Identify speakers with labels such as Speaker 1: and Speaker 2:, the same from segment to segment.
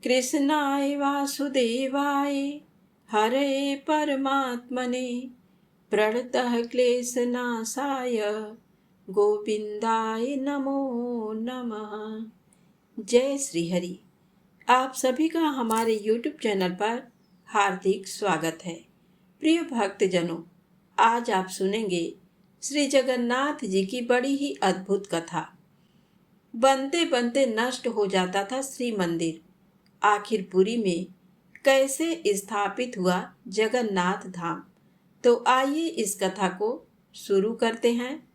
Speaker 1: कृष्णाय वासुदेवाय हरे परमात्मने प्रणतः क्लेशनाशाय गोविंदाय नमो नमः। जय श्री हरि। आप सभी का हमारे YouTube चैनल पर हार्दिक स्वागत है। प्रिय भक्तजनों, आज आप सुनेंगे श्री जगन्नाथ जी की बड़ी ही अद्भुत कथा। बनते बनते नष्ट हो जाता था श्री मंदिर, आखिर पुरी में कैसे स्थापित हुआ जगन्नाथ धाम। तो आइए इस कथा को शुरू करते हैं।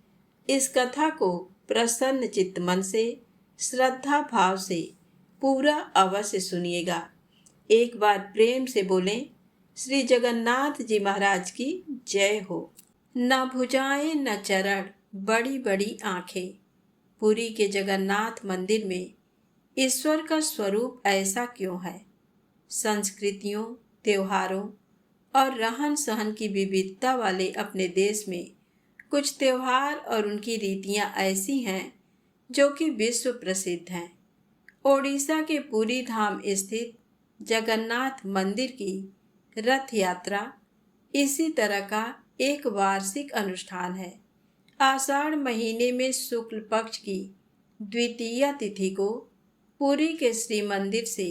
Speaker 1: इस कथा को प्रसन्न चित्त मन से, श्रद्धा भाव से पूरा अवश्य सुनिएगा। एक बार प्रेम से बोलें, श्री जगन्नाथ जी महाराज की जय हो। न भुजाएं न चरण, बड़ी बड़ी आंखें। पुरी के जगन्नाथ मंदिर में ईश्वर का स्वरूप ऐसा क्यों है? संस्कृतियों, त्योहारों और रहन सहन की विविधता वाले अपने देश में कुछ त्योहार और उनकी रीतियां ऐसी हैं जो कि विश्व प्रसिद्ध हैं। ओडिशा के पुरी धाम स्थित जगन्नाथ मंदिर की रथ यात्रा इसी तरह का एक वार्षिक अनुष्ठान है। आषाढ़ महीने में शुक्ल पक्ष की द्वितीया तिथि को पुरी के श्री मंदिर से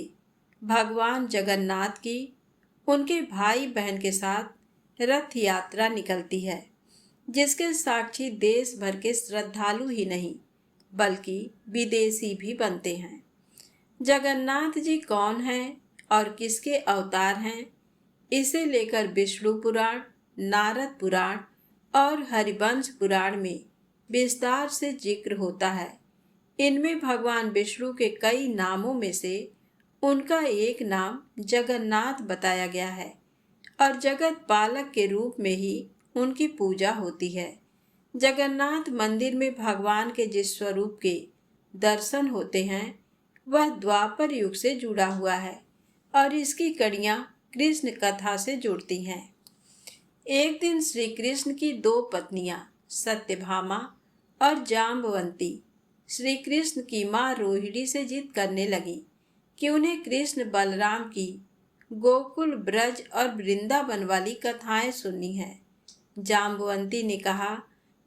Speaker 1: भगवान जगन्नाथ की उनके भाई बहन के साथ रथ यात्रा निकलती है, जिसके साक्षी देश भर के श्रद्धालु ही नहीं बल्कि विदेशी भी बनते हैं। जगन्नाथ जी कौन हैं और किसके अवतार हैं, इसे लेकर विष्णु पुराण, नारद पुराण और हरिवंश पुराण में विस्तार से जिक्र होता है। इनमें भगवान विष्णु के कई नामों में से उनका एक नाम जगन्नाथ बताया गया है और जगत पालक के रूप में ही उनकी पूजा होती है। जगन्नाथ मंदिर में भगवान के जिस स्वरूप के दर्शन होते हैं वह द्वापर युग से जुड़ा हुआ है और इसकी कड़ियाँ कृष्ण कथा से जुड़ती हैं। एक दिन श्री कृष्ण की दो पत्नियां सत्यभामा और जाम्बवंती श्री कृष्ण की माँ रोहिणी से जिद करने लगी कि उन्हें कृष्ण बलराम की गोकुल, ब्रज और वृंदावन वाली कथाएं सुननी है। जाम्बवंती ने कहा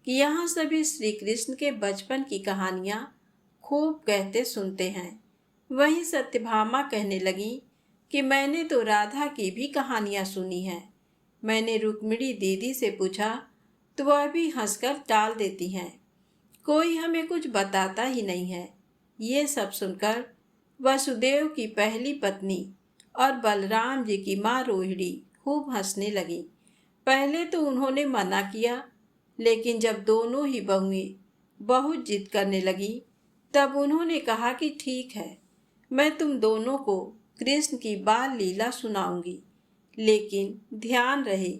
Speaker 1: कि यहाँ सभी श्री कृष्ण के बचपन की कहानियाँ खूब कहते सुनते हैं। वहीं सत्यभामा कहने लगी कि मैंने तो राधा की भी कहानियाँ सुनी हैं। मैंने रुक्मिणी दीदी से पूछा तो वह भी हंसकर टाल देती हैं। कोई हमें कुछ बताता ही नहीं है। ये सब सुनकर वसुदेव की पहली पत्नी और बलराम जी की माँ रोहिणी खूब हंसने लगी। पहले तो उन्होंने मना किया, लेकिन जब दोनों ही बहुएं बहुत जिद करने लगी तब उन्होंने कहा कि ठीक है, मैं तुम दोनों को कृष्ण की बाल लीला सुनाऊंगी, लेकिन ध्यान रहे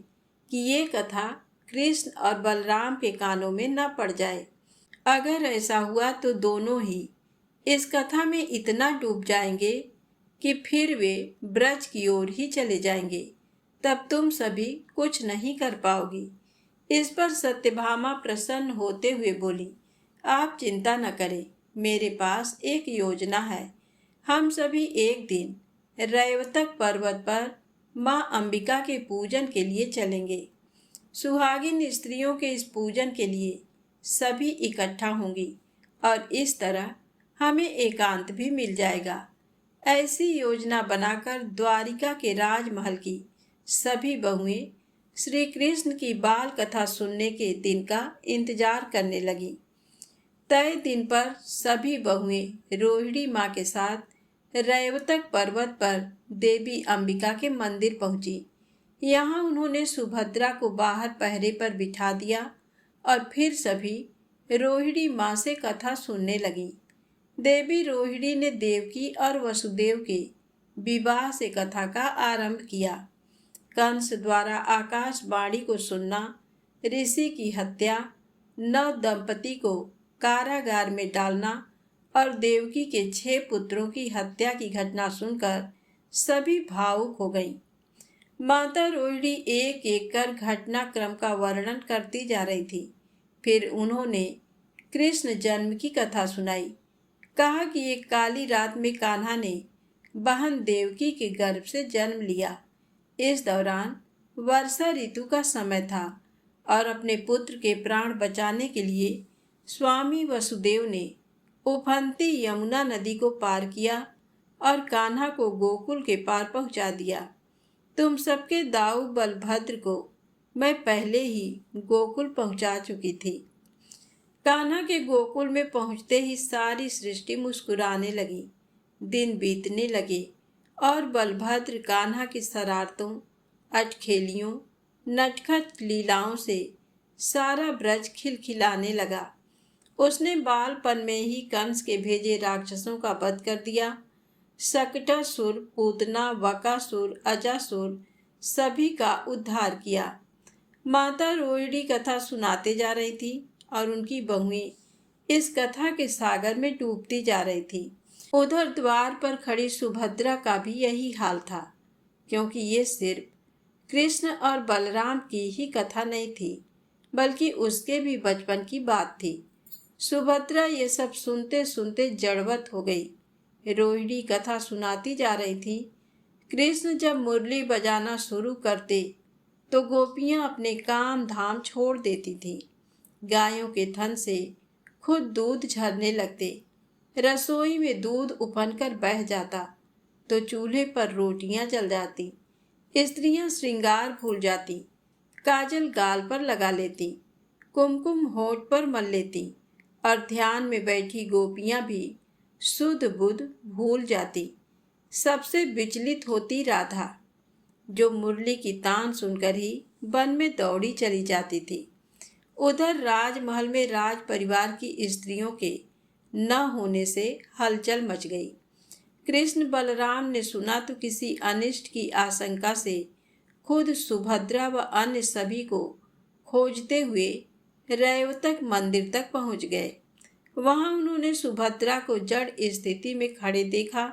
Speaker 1: कि ये कथा कृष्ण और बलराम के कानों में न पड़ जाए। अगर ऐसा हुआ तो दोनों ही इस कथा में इतना डूब जाएंगे कि फिर वे ब्रज की ओर ही चले जाएंगे। तब तुम सभी कुछ नहीं कर पाओगी। इस पर सत्यभामा प्रसन्न होते हुए बोली, आप चिंता न करें, मेरे पास एक योजना है। हम सभी एक दिन रैवतक पर्वत पर माँ अंबिका के पूजन के लिए चलेंगे। सुहागिन स्त्रियों के इस पूजन के लिए सभी इकट्ठा होंगी और इस तरह हमें एकांत भी मिल जाएगा। ऐसी योजना बनाकर द्वारिका के राजमहल की सभी बहुएं श्री कृष्ण की बाल कथा सुनने के दिन का इंतजार करने लगी। तय दिन पर सभी बहुएं रोहिणी माँ के साथ रैवतक पर्वत पर देवी अंबिका के मंदिर पहुंची। यहाँ उन्होंने सुभद्रा को बाहर पहरे पर बिठा दिया और फिर सभी रोहिणी माँ से कथा सुनने लगी। देवी रोहिणी ने देवकी और वसुदेव के विवाह से कथा का आरंभ किया। कंस द्वारा आकाशवाणी को सुनना, ऋषि की हत्या, नव दंपति को कारागार में डालना और देवकी के 6 पुत्रों की हत्या की घटना सुनकर सभी भावुक हो गईं। माता रोहिणी एक एक कर घटनाक्रम का वर्णन करती जा रही थी। फिर उन्होंने कृष्ण जन्म की कथा सुनाई। कहा कि एक काली रात में कान्हा ने बहन देवकी के गर्भ से जन्म लिया। इस दौरान वर्षा ऋतु का समय था और अपने पुत्र के प्राण बचाने के लिए स्वामी वसुदेव ने उफनती यमुना नदी को पार किया और कान्हा को गोकुल के पार पहुंचा दिया। तुम सबके दाऊ बलभद्र को मैं पहले ही गोकुल पहुंचा चुकी थी। कान्हा के गोकुल में पहुंचते ही सारी सृष्टि मुस्कुराने लगी। दिन बीतने लगे और बलभद्र कान्हा की शरारतों, अटखेलियों, नटखट लीलाओं से सारा ब्रज खिलखिलाने लगा। उसने बालपन में ही कंस के भेजे राक्षसों का वध कर दिया। शकटासुर, पूतना, बकासुर, अजासुर सभी का उद्धार किया। माता रोहिणी कथा सुनाते जा रही थी और उनकी बहुएं इस कथा के सागर में डूबती जा रही थी। उधर द्वार पर खड़ी सुभद्रा का भी यही हाल था, क्योंकि ये सिर्फ कृष्ण और बलराम की ही कथा नहीं थी, बल्कि उसके भी बचपन की बात थी। सुभद्रा ये सब सुनते सुनते जड़वत हो गई। रोहिणी कथा सुनाती जा रही थी। कृष्ण जब मुरली बजाना शुरू करते तो गोपियां अपने काम धाम छोड़ देती थीं। गायों के थन से खुद दूध झरने लगते। रसोई में दूध उफनकर बह जाता तो चूल्हे पर रोटियां जल जाती। स्त्रियां श्रृंगार भूल जाती, काजल गाल पर लगा लेती, कुमकुम होठ पर मल लेती और ध्यान में बैठी गोपियां भी शुद्ध बुद्ध भूल जाती। सबसे विचलित होती राधा, जो मुरली की तान सुनकर ही वन में दौड़ी चली जाती थी। उधर राजमहल में राज परिवार की स्त्रियों के न होने से हलचल मच गई। कृष्ण बलराम ने सुना तो किसी अनिष्ट की आशंका से खुद सुभद्रा व अन्य सभी को खोजते हुए रैवतक मंदिर तक पहुंच गए। वहां उन्होंने सुभद्रा को जड़ स्थिति में खड़े देखा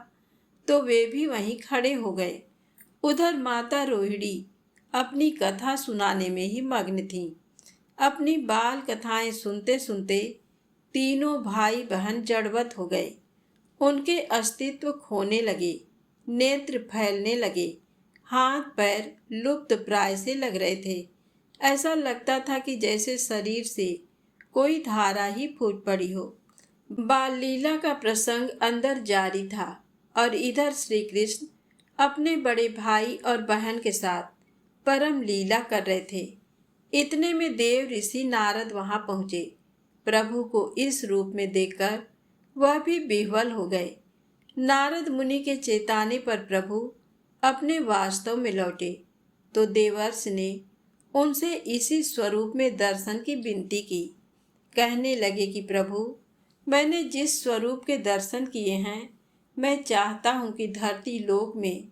Speaker 1: तो वे भी वहीं खड़े हो गए। उधर माता रोहिणी अपनी कथा सुनाने में ही मग्न थीं। अपनी बाल कथाएं सुनते सुनते तीनों भाई बहन जड़वत हो गए। उनके अस्तित्व खोने लगे, नेत्र फैलने लगे, हाथ पैर लुप्त प्राय से लग रहे थे। ऐसा लगता था कि जैसे शरीर से कोई धारा ही फूट पड़ी हो। बाल लीला का प्रसंग अंदर जारी था और इधर श्री कृष्ण अपने बड़े भाई और बहन के साथ परम लीला कर रहे थे। इतने में देव ऋषि नारद वहां पहुंचे। प्रभु को इस रूप में देखकर वह भी विह्वल हो गए। नारद मुनि के चेताने पर प्रभु अपने वास्तव में लौटे तो देवर्ष ने उनसे इसी स्वरूप में दर्शन की विनती की। कहने लगे कि प्रभु, मैंने जिस स्वरूप के दर्शन किए हैं, मैं चाहता हूँ कि धरती लोक में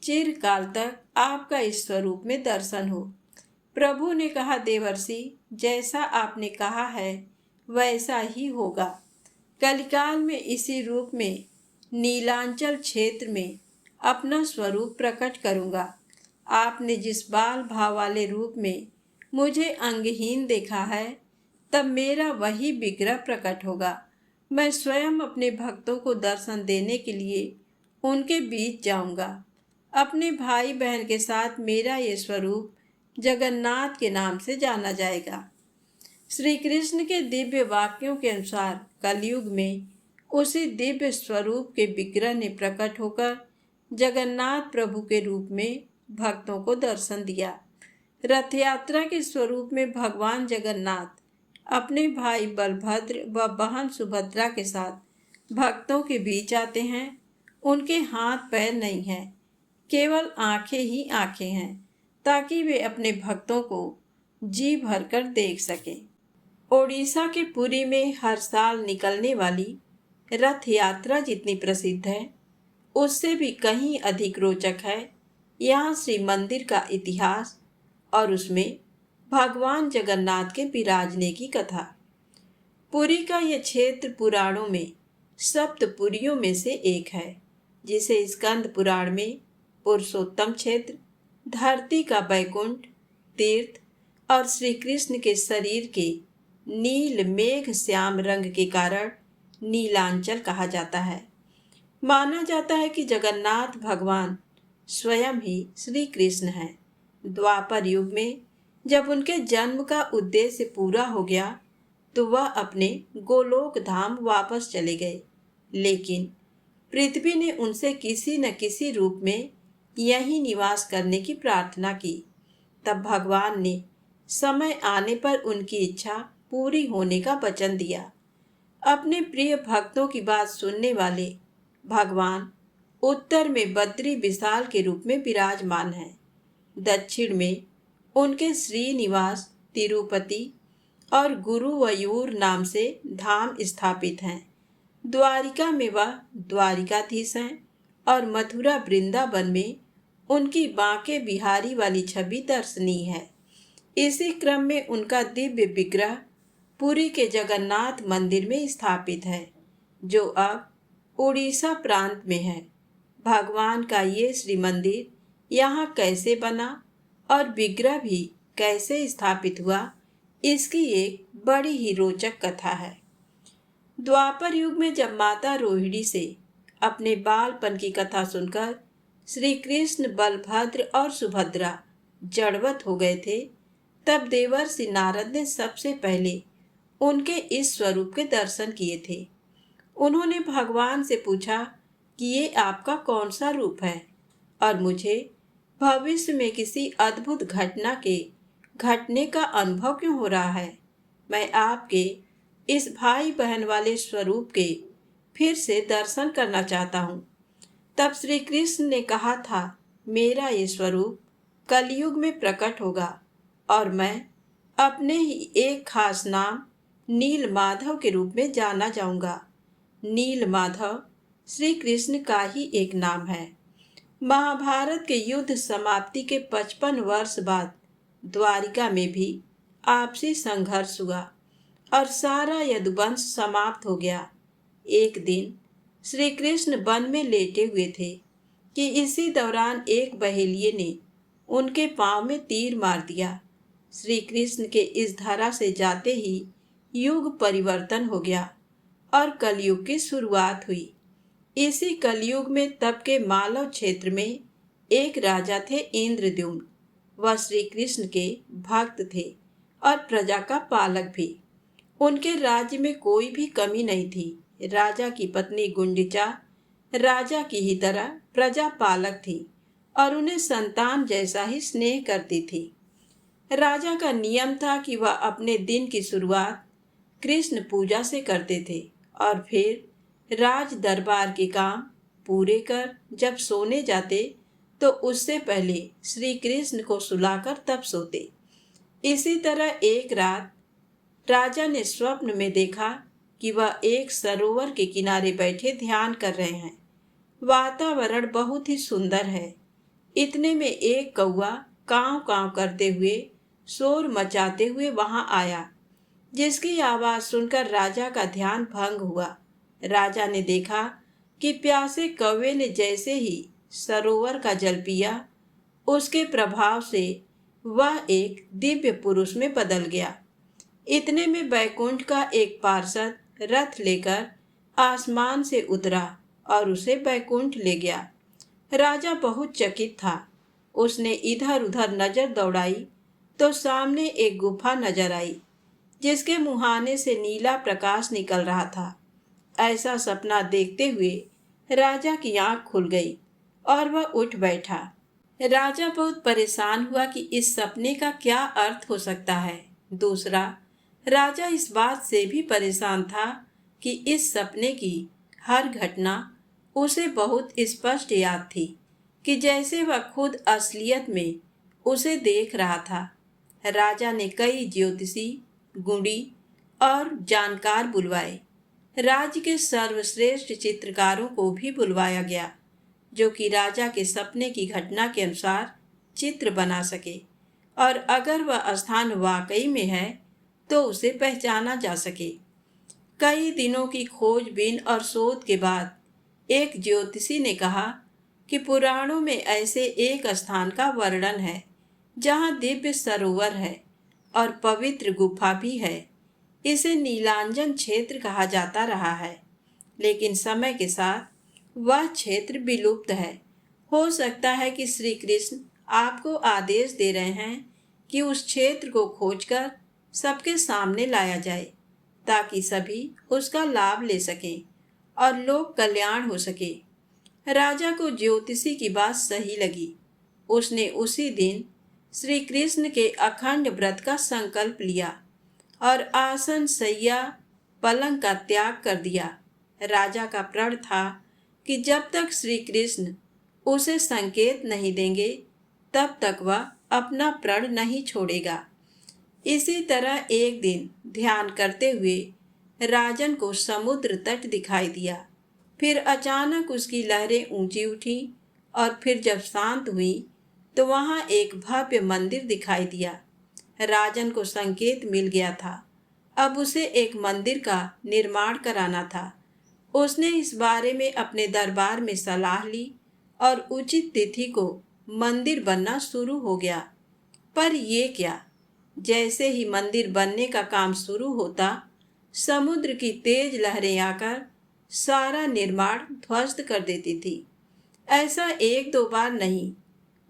Speaker 1: चिरकाल तक आपका इस स्वरूप में दर्शन हो। प्रभु ने कहा, देवर्षि, जैसा आपने कहा है वैसा ही होगा। कलिकाल में इसी रूप में नीलांचल क्षेत्र में अपना स्वरूप प्रकट करूँगा। आपने जिस बाल भाव वाले रूप में मुझे अंगहीन देखा है, तब मेरा वही विग्रह प्रकट होगा। मैं स्वयं अपने भक्तों को दर्शन देने के लिए उनके बीच जाऊंगा। अपने भाई बहन के साथ मेरा ये स्वरूप जगन्नाथ के नाम से जाना जाएगा। श्री कृष्ण के दिव्य वाक्यों के अनुसार कलयुग में उसी दिव्य स्वरूप के विग्रह ने प्रकट होकर जगन्नाथ प्रभु के रूप में भक्तों को दर्शन दिया। रथ यात्रा के स्वरूप में भगवान जगन्नाथ अपने भाई बलभद्र व बहन सुभद्रा के साथ भक्तों के बीच आते हैं। उनके हाथ पैर नहीं हैं, केवल आंखें ही आंखें हैं, ताकि वे अपने भक्तों को जी भरकर देख सकें। ओडिशा के पुरी में हर साल निकलने वाली रथ यात्रा जितनी प्रसिद्ध है, उससे भी कहीं अधिक रोचक है यहाँ श्री मंदिर का इतिहास और उसमें भगवान जगन्नाथ के विराजने की कथा। पुरी का यह क्षेत्र पुराणों में सप्तपुरियों में से एक है, जिसे स्कंद पुराण में पुरुषोत्तम क्षेत्र, धरती का बैकुंठ, तीर्थ और श्री कृष्ण के शरीर के नील मेघ श्याम रंग के कारण नीलांचल कहा जाता है। माना जाता है कि जगन्नाथ भगवान स्वयं ही श्री कृष्ण हैं। द्वापर युग में जब उनके जन्म का उद्देश्य पूरा हो गया तो वह अपने गोलोक धाम वापस चले गए, लेकिन पृथ्वी ने उनसे किसी न किसी रूप में यहीं निवास करने की प्रार्थना की। तब भगवान ने समय आने पर उनकी इच्छा पूरी होने का वचन दिया। अपने प्रिय भक्तों की बात सुनने वाले भगवान उत्तर में बद्री विशाल के रूप में विराजमान हैं। दक्षिण में उनके श्रीनिवास तिरुपति और गुरुवयूर नाम से धाम स्थापित हैं। द्वारिका में वह द्वारिकाधीश हैं और मथुरा वृंदावन में उनकी बांके बिहारी वाली छवि दर्शनीय है। इसी क्रम में उनका दिव्य विग्रह पुरी के जगन्नाथ मंदिर में स्थापित है, जो अब उड़ीसा प्रांत में है। भगवान का ये श्री मंदिर यहाँ कैसे बना और विग्रह भी कैसे स्थापित हुआ, इसकी एक बड़ी ही रोचक कथा है। द्वापर युग में जब माता रोहिणी से अपने बालपन की कथा सुनकर श्री कृष्ण बलभद्र और सुभद्रा जड़वत हो गए थे, तब देवर्षि नारद ने सबसे पहले उनके इस स्वरूप के दर्शन किए थे। उन्होंने भगवान से पूछा कि ये आपका कौन सा रूप है और मुझे भविष्य में किसी अद्भुत घटना के घटने का अनुभव क्यों हो रहा है। मैं आपके इस भाई बहन वाले स्वरूप के फिर से दर्शन करना चाहता हूँ। तब श्री कृष्ण ने कहा था, मेरा ये स्वरूप कलयुग में प्रकट होगा और मैं अपने ही एक खास नाम नील माधव के रूप में जाना जाऊंगा। नील माधव श्री कृष्ण का ही एक नाम है। महाभारत के युद्ध समाप्ति के 55 वर्ष बाद द्वारिका में भी आपसी संघर्ष हुआ और सारा यदुवंश समाप्त हो गया। एक दिन श्री कृष्ण वन में लेटे हुए थे कि इसी दौरान एक बहेलिये ने उनके पांव में तीर मार दिया। श्री कृष्ण के इस धारा से जाते ही युग परिवर्तन हो गया और कलयुग की शुरुआत हुई। इसी कलयुग में तब के मालव क्षेत्र में एक राजा थे, इंद्रद्युम्न। वह श्री कृष्ण के भक्त थे और प्रजा का पालक भी। उनके राज्य में कोई भी कमी नहीं थी। राजा की पत्नी गुंडिचा राजा की ही तरह प्रजा पालक थी और उन्हें संतान जैसा ही स्नेह करती थी। राजा का नियम था कि वह अपने दिन की शुरुआत कृष्ण पूजा से करते थे और फिर राज दरबार के काम पूरे कर जब सोने जाते तो उससे पहले श्री कृष्ण को सुलाकर तब सोते। इसी तरह एक रात राजा ने स्वप्न में देखा कि वह एक सरोवर के किनारे बैठे ध्यान कर रहे हैं। वातावरण बहुत ही सुंदर है। इतने में एक कौवा कांव कांव करते हुए शोर मचाते हुए वहां आया, जिसकी आवाज सुनकर राजा का ध्यान भंग हुआ। राजा ने देखा कि प्यासे कौवे ने जैसे ही सरोवर का जल पिया, उसके प्रभाव से वह एक दिव्य पुरुष में बदल गया। इतने में बैकुंठ का एक पार्षद रथ लेकर आसमान से उतरा और उसे बैकुंठ ले गया। राजा बहुत चकित था। उसने इधर उधर नजर दौड़ाई तो सामने एक गुफा नजर आई, जिसके मुहाने से नीला प्रकाश निकल रहा था। ऐसा सपना देखते हुए राजा की आंख खुल गई और वह उठ बैठा। राजा बहुत परेशान हुआ कि इस सपने का क्या अर्थ हो सकता है। दूसरा, राजा इस बात से भी परेशान था कि इस सपने की हर घटना उसे बहुत स्पष्ट याद थी कि जैसे वह खुद असलियत में उसे देख रहा था। राजा ने कई ज्योतिषी, गुणी और जानकार बुलवाए। राज्य के सर्वश्रेष्ठ चित्रकारों को भी बुलवाया गया, जो कि राजा के सपने की घटना के अनुसार चित्र बना सके और अगर वह स्थान वाकई में है तो उसे पहचाना जा सके। कई दिनों की खोजबीन और शोध के बाद एक ज्योतिषी ने कहा कि पुराणों में ऐसे एक स्थान का वर्णन है जहाँ दिव्य सरोवर है और पवित्र गुफा भी है। इसे नीलांजन क्षेत्र कहा जाता रहा है, लेकिन समय के साथ वह क्षेत्र विलुप्त है। हो सकता है कि श्री कृष्ण आपको आदेश दे रहे हैं कि उस क्षेत्र को खोजकर सबके सामने लाया जाए, ताकि सभी उसका लाभ ले सकें और लोक कल्याण हो सके। राजा को ज्योतिषी की बात सही लगी। उसने उसी दिन श्री कृष्ण के अखंड व्रत का संकल्प लिया और आसन, सैया, पलंग का त्याग कर दिया। राजा का प्रण था कि जब तक श्री कृष्ण उसे संकेत नहीं देंगे, तब तक वह अपना प्रण नहीं छोड़ेगा। इसी तरह एक दिन ध्यान करते हुए राजन को समुद्र तट दिखाई दिया। फिर अचानक उसकी लहरें ऊंची उठी और फिर जब शांत हुई तो वहां एक भव्य मंदिर दिखाई दिया। राजन को संकेत मिल गया था। अब उसे एक मंदिर का निर्माण कराना था। उसने इस बारे में अपने दरबार में सलाह ली और उचित तिथि को मंदिर बनना शुरू हो गया। पर ये क्या, जैसे ही मंदिर बनने का काम शुरू होता, समुद्र की तेज लहरें आकर सारा निर्माण ध्वस्त कर देती थी। ऐसा एक दो बार नहीं,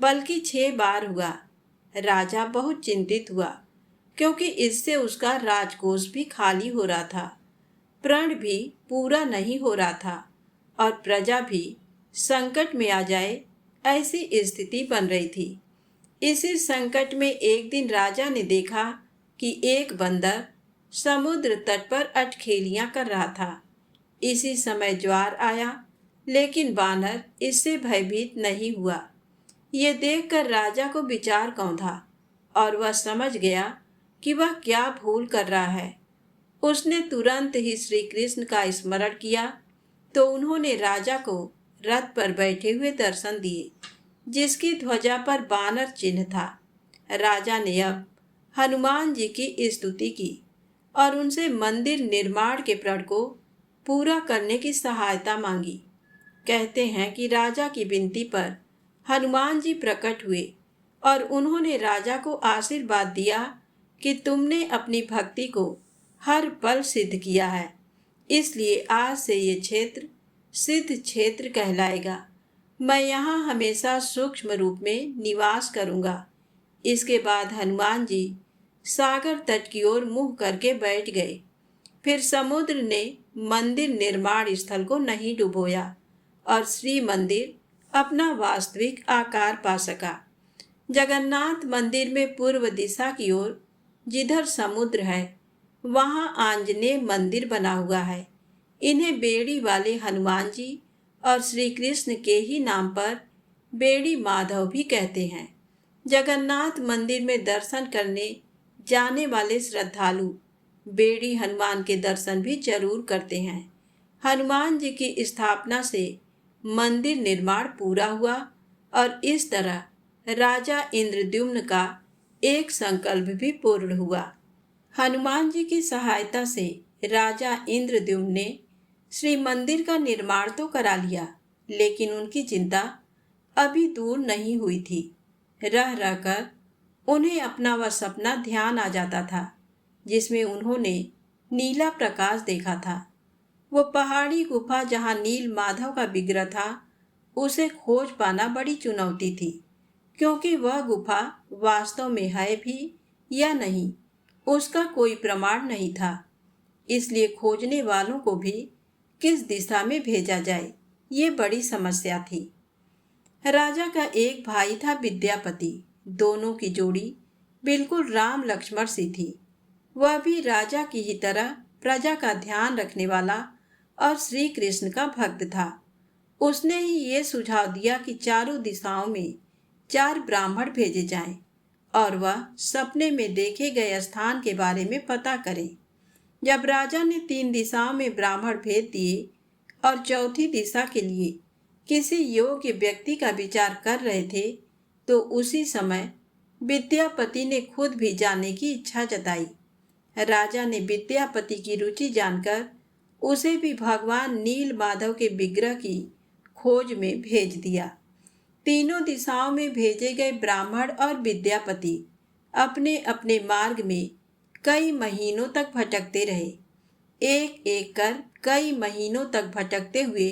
Speaker 1: बल्कि 6 बार हुआ। राजा बहुत चिंतित हुआ, क्योंकि इससे उसका राजकोष भी खाली हो रहा था, प्रण भी पूरा नहीं हो रहा था और प्रजा भी संकट में आ जाए, ऐसी स्थिति बन रही थी। इसी संकट में एक दिन राजा ने देखा कि एक बंदर समुद्र तट पर अटखेलियां कर रहा था। इसी समय ज्वार आया, लेकिन बानर इससे भयभीत नहीं हुआ। ये देखकर राजा को विचार कौंधा और वह समझ गया कि वह क्या भूल कर रहा है। उसने तुरंत ही श्री कृष्ण का स्मरण किया तो उन्होंने राजा को रथ पर बैठे हुए दर्शन दिए, जिसकी ध्वजा पर बानर चिन्ह था। राजा ने अब हनुमान जी की स्तुति की और उनसे मंदिर निर्माण के प्रण को पूरा करने की सहायता मांगी। कहते हैं कि राजा की विनती पर हनुमान जी प्रकट हुए और उन्होंने राजा को आशीर्वाद दिया कि तुमने अपनी भक्ति को हर पल सिद्ध किया है, इसलिए आज से ये क्षेत्र सिद्ध क्षेत्र कहलाएगा। मैं यहाँ हमेशा सूक्ष्म रूप में निवास करूँगा। इसके बाद हनुमान जी सागर तट की ओर मुँह करके बैठ गए। फिर समुद्र ने मंदिर निर्माण स्थल को नहीं डुबोया और श्री मंदिर अपना वास्तविक आकार पा सका। जगन्नाथ मंदिर में पूर्व दिशा की ओर जिधर समुद्र है, वहां आंजनेय मंदिर बना हुआ है। इन्हें बेड़ी वाले हनुमान जी और श्री कृष्ण के ही नाम पर बेड़ी माधव भी कहते हैं। जगन्नाथ मंदिर में दर्शन करने जाने वाले श्रद्धालु बेड़ी हनुमान के दर्शन भी जरूर करते हैं। हनुमान जी की स्थापना से मंदिर निर्माण पूरा हुआ और इस तरह राजा इंद्रद्युम्न का एक संकल्प भी पूर्ण हुआ। हनुमान जी की सहायता से राजा इंद्रद्युम्न ने श्री मंदिर का निर्माण तो करा लिया, लेकिन उनकी चिंता अभी दूर नहीं हुई थी। रह रहकर उन्हें अपना वह सपना ध्यान आ जाता था, जिसमें उन्होंने नीला प्रकाश देखा था। वो पहाड़ी गुफा जहाँ नील माधव का विग्रह था, उसे खोज पाना बड़ी चुनौती थी, क्योंकि वह गुफा वास्तव में है भी या नहीं, उसका कोई प्रमाण नहीं था। इसलिए खोजने वालों को भी किस दिशा में भेजा जाए, ये बड़ी समस्या थी। राजा का एक भाई था विद्यापति। दोनों की जोड़ी बिल्कुल राम लक्ष्मण सी थी। वह भी राजा की ही तरह प्रजा का ध्यान रखने वाला और श्री कृष्ण का भक्त था। उसने ही ये सुझाव दिया कि चारों दिशाओं में 4 ब्राह्मण भेजे जाएं और वह सपने में देखे गए स्थान के बारे में पता करें। जब राजा ने 3 दिशाओं में ब्राह्मण भेज दिए और चौथी दिशा के लिए किसी योग्य व्यक्ति का विचार कर रहे थे, तो उसी समय विद्यापति ने खुद भी जाने की इच्छा जताई। राजा ने विद्यापति की रुचि जानकर उसे भी भगवान नील माधव के विग्रह की खोज में भेज दिया। तीनों दिशाओं में भेजे गए ब्राह्मण और विद्यापति अपने अपने मार्ग में कई महीनों तक भटकते रहे। एक एक कर कई महीनों तक भटकते हुए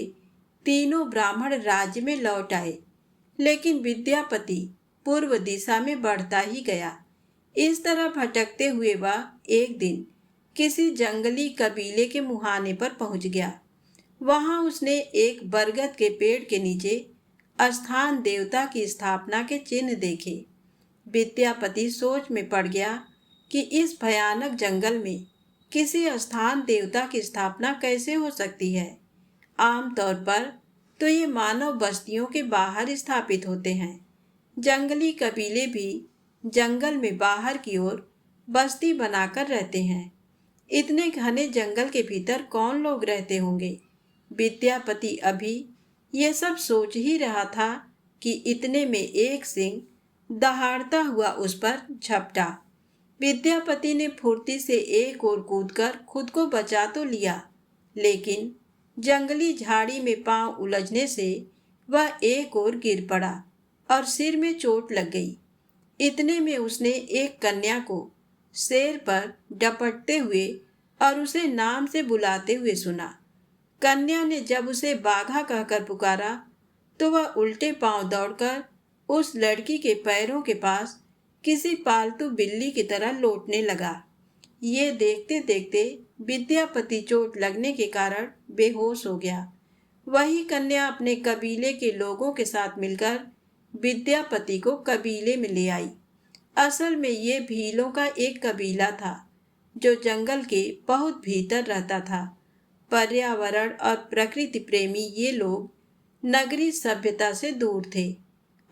Speaker 1: तीनों ब्राह्मण राज्य में लौट आए, लेकिन विद्यापति पूर्व दिशा में बढ़ता ही गया। इस तरह भटकते हुए वह एक दिन किसी जंगली कबीले के मुहाने पर पहुंच गया। वहां उसने एक बरगद के पेड़ के नीचे स्थान देवता की स्थापना के चिन्ह देखे। विद्यापति सोच में पड़ गया कि इस भयानक जंगल में किसी स्थान देवता की स्थापना कैसे हो सकती है। आमतौर पर तो ये मानव बस्तियों के बाहर स्थापित होते हैं। जंगली कबीले भी जंगल में बाहर की ओर बस्ती बनाकर रहते हैं। इतने घने जंगल के भीतर कौन लोग रहते होंगे। विद्यापति अभी ये सब सोच ही रहा था कि इतने में एक सिंह दहाड़ता हुआ उस पर झपटा। विद्यापति ने फुर्ती से एक ओर कूदकर खुद को बचा तो लिया, लेकिन जंगली झाड़ी में पांव उलझने से वह एक ओर गिर पड़ा और सिर में चोट लग गई। इतने में उसने एक कन्या को शेर पर डपटते हुए और उसे नाम से बुलाते हुए सुना। कन्या ने जब उसे बाघा कहकर पुकारा तो वह उल्टे पांव दौड़कर उस लड़की के पैरों के पास किसी पालतू बिल्ली की तरह लौटने लगा। ये देखते देखते विद्यापति चोट लगने के कारण बेहोश हो गया। वही कन्या अपने कबीले के लोगों के साथ मिलकर विद्यापति को कबीले में ले आई। असल में ये भीलों का एक कबीला था जो जंगल के बहुत भीतर रहता था। पर्यावरण और प्रकृति प्रेमी ये लोग नगरी सभ्यता से दूर थे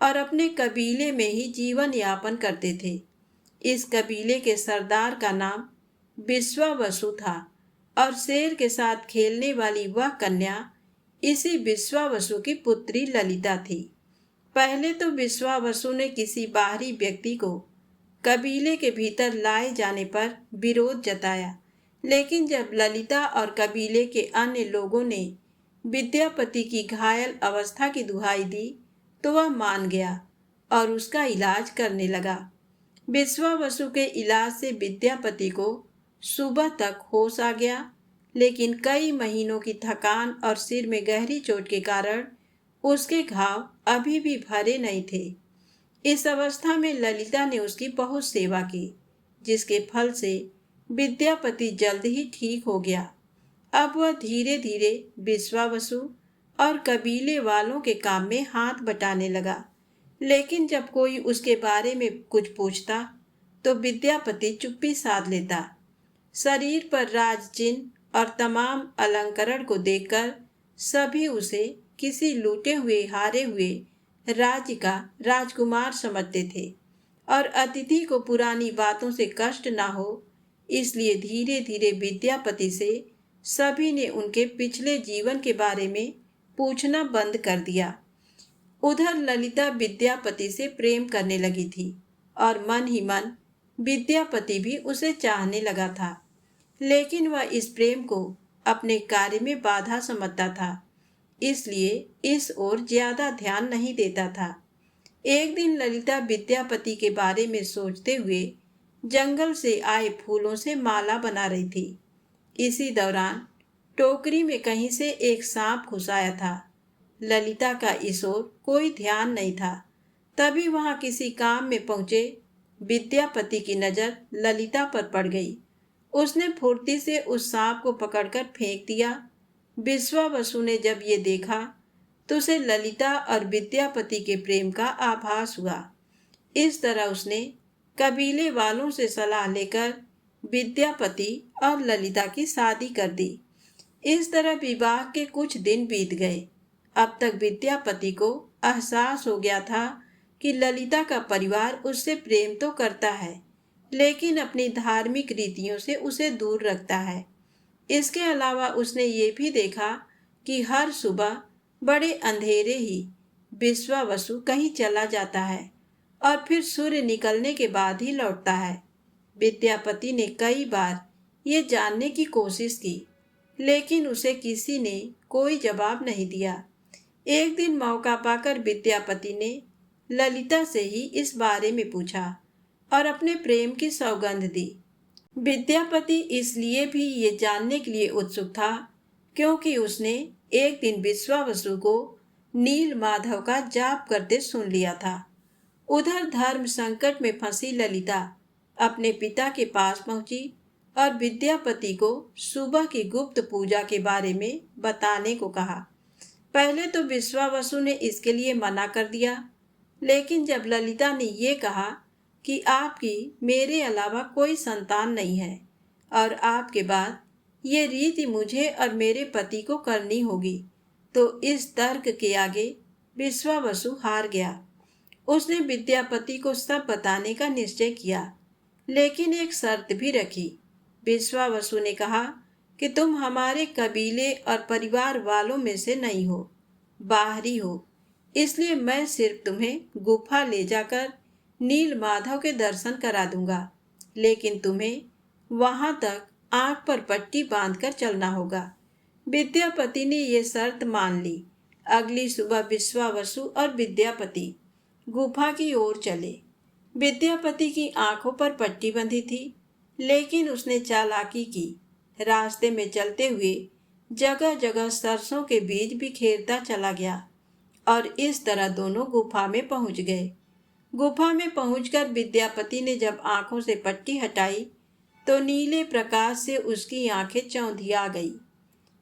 Speaker 1: और अपने कबीले में ही जीवन यापन करते थे। इस कबीले के सरदार का नाम विश्वावसु था और शेर के साथ खेलने वाली वह कन्या इसी विश्वावसु की पुत्री ललिता थी। पहले तो विश्वावसु ने किसी बाहरी व्यक्ति को कबीले के भीतर लाए जाने पर विरोध जताया, लेकिन जब ललिता और कबीले के अन्य लोगों ने विद्यापति की घायल अवस्था की दुहाई दी तो वह मान गया और उसका इलाज करने लगा। विश्वावसु के इलाज से विद्यापति को सुबह तक होश आ गया, लेकिन कई महीनों की थकान और सिर में गहरी चोट के कारण उसके घाव अभी भी भरे नहीं थे। इस अवस्था में ललिता ने उसकी बहुत सेवा की, जिसके फल से विद्यापति जल्द ही ठीक हो गया। अब वह धीरे धीरे विश्वावसु और कबीले वालों के काम में हाथ बटाने लगा, लेकिन जब कोई उसके बारे में कुछ पूछता तो विद्यापति चुप्पी साध लेता। शरीर पर राज चिन्ह और तमाम अलंकरण को देखकर सभी उसे किसी लूटे हुए हारे हुए राज्य का राजकुमार समझते थे और अतिथि को पुरानी बातों से कष्ट ना हो, इसलिए धीरे धीरे विद्यापति से सभी ने उनके पिछले जीवन के बारे में पूछना बंद कर दिया। उधर ललिता विद्यापति से प्रेम करने लगी थी और मन ही मन विद्यापति भी उसे चाहने लगा था, लेकिन वह इस प्रेम को अपने कार्य में बाधा समझता था, इसलिए इस ओर ज्यादा ध्यान नहीं देता था। एक दिन ललिता विद्यापति के बारे में सोचते हुए जंगल से आए फूलों से माला बना रही थी। इसी दौरान टोकरी में कहीं से एक सांप घुस आया था। ललिता का इस ओर कोई ध्यान नहीं था। तभी वहां किसी काम में पहुंचे विद्यापति की नजर ललिता पर पड़ गई। उसने फुर्ती से उस सांप को पकड़कर फेंक दिया। विश्वावसु ने जब ये देखा तो उसे ललिता और विद्यापति के प्रेम का आभास हुआ। इस तरह उसने कबीले वालों से सलाह लेकर विद्यापति और ललिता की शादी कर दी। इस तरह विवाह के कुछ दिन बीत गए। अब तक विद्यापति को एहसास हो गया था कि ललिता का परिवार उससे प्रेम तो करता है, लेकिन अपनी धार्मिक रीतियों से उसे दूर रखता है। इसके अलावा उसने ये भी देखा कि हर सुबह बड़े अंधेरे ही विश्वावसु कहीं चला जाता है और फिर सूर्य निकलने के बाद ही लौटता है। विद्यापति ने कई बार ये जानने की कोशिश की, लेकिन उसे किसी ने कोई जवाब नहीं दिया। एक दिन मौका पाकर विद्यापति ने ललिता से ही इस बारे में पूछा और अपने प्रेम की सौगंध दी। विद्यापति इसलिए भी ये जानने के लिए उत्सुक था क्योंकि उसने एक दिन विश्वावसु को नील माधव का जाप करते सुन लिया था। उधर धर्म संकट में फंसी ललिता अपने पिता के पास पहुंची और विद्यापति को सुबह की गुप्त पूजा के बारे में बताने को कहा। पहले तो विश्वावसु ने इसके लिए मना कर दिया, लेकिन जब ललिता ने ये कहा कि आपकी मेरे अलावा कोई संतान नहीं है और आपके बाद ये रीति मुझे और मेरे पति को करनी होगी, तो इस तर्क के आगे विश्वावसु हार गया। उसने विद्यापति को सब बताने का निश्चय किया, लेकिन एक शर्त भी रखी। विश्वावसु ने कहा कि तुम हमारे कबीले और परिवार वालों में से नहीं हो, बाहरी हो, इसलिए मैं सिर्फ तुम्हें गुफा ले जाकर नील माधव के दर्शन करा दूंगा, लेकिन तुम्हें वहां तक आंख पर पट्टी बांधकर चलना होगा। विद्यापति ने ये शर्त मान ली। अगली सुबह विश्वावसु और विद्यापति गुफा की ओर चले। विद्यापति की आंखों पर पट्टी बंधी थी, लेकिन उसने चालाकी की। रास्ते में चलते हुए जगह जगह सरसों के बीज बिखेरता चला गया और इस तरह दोनों गुफा में पहुंच गए। गुफा में पहुंचकर विद्यापति ने जब आंखों से पट्टी हटाई तो नीले प्रकाश से उसकी आंखें चौंधिया गई।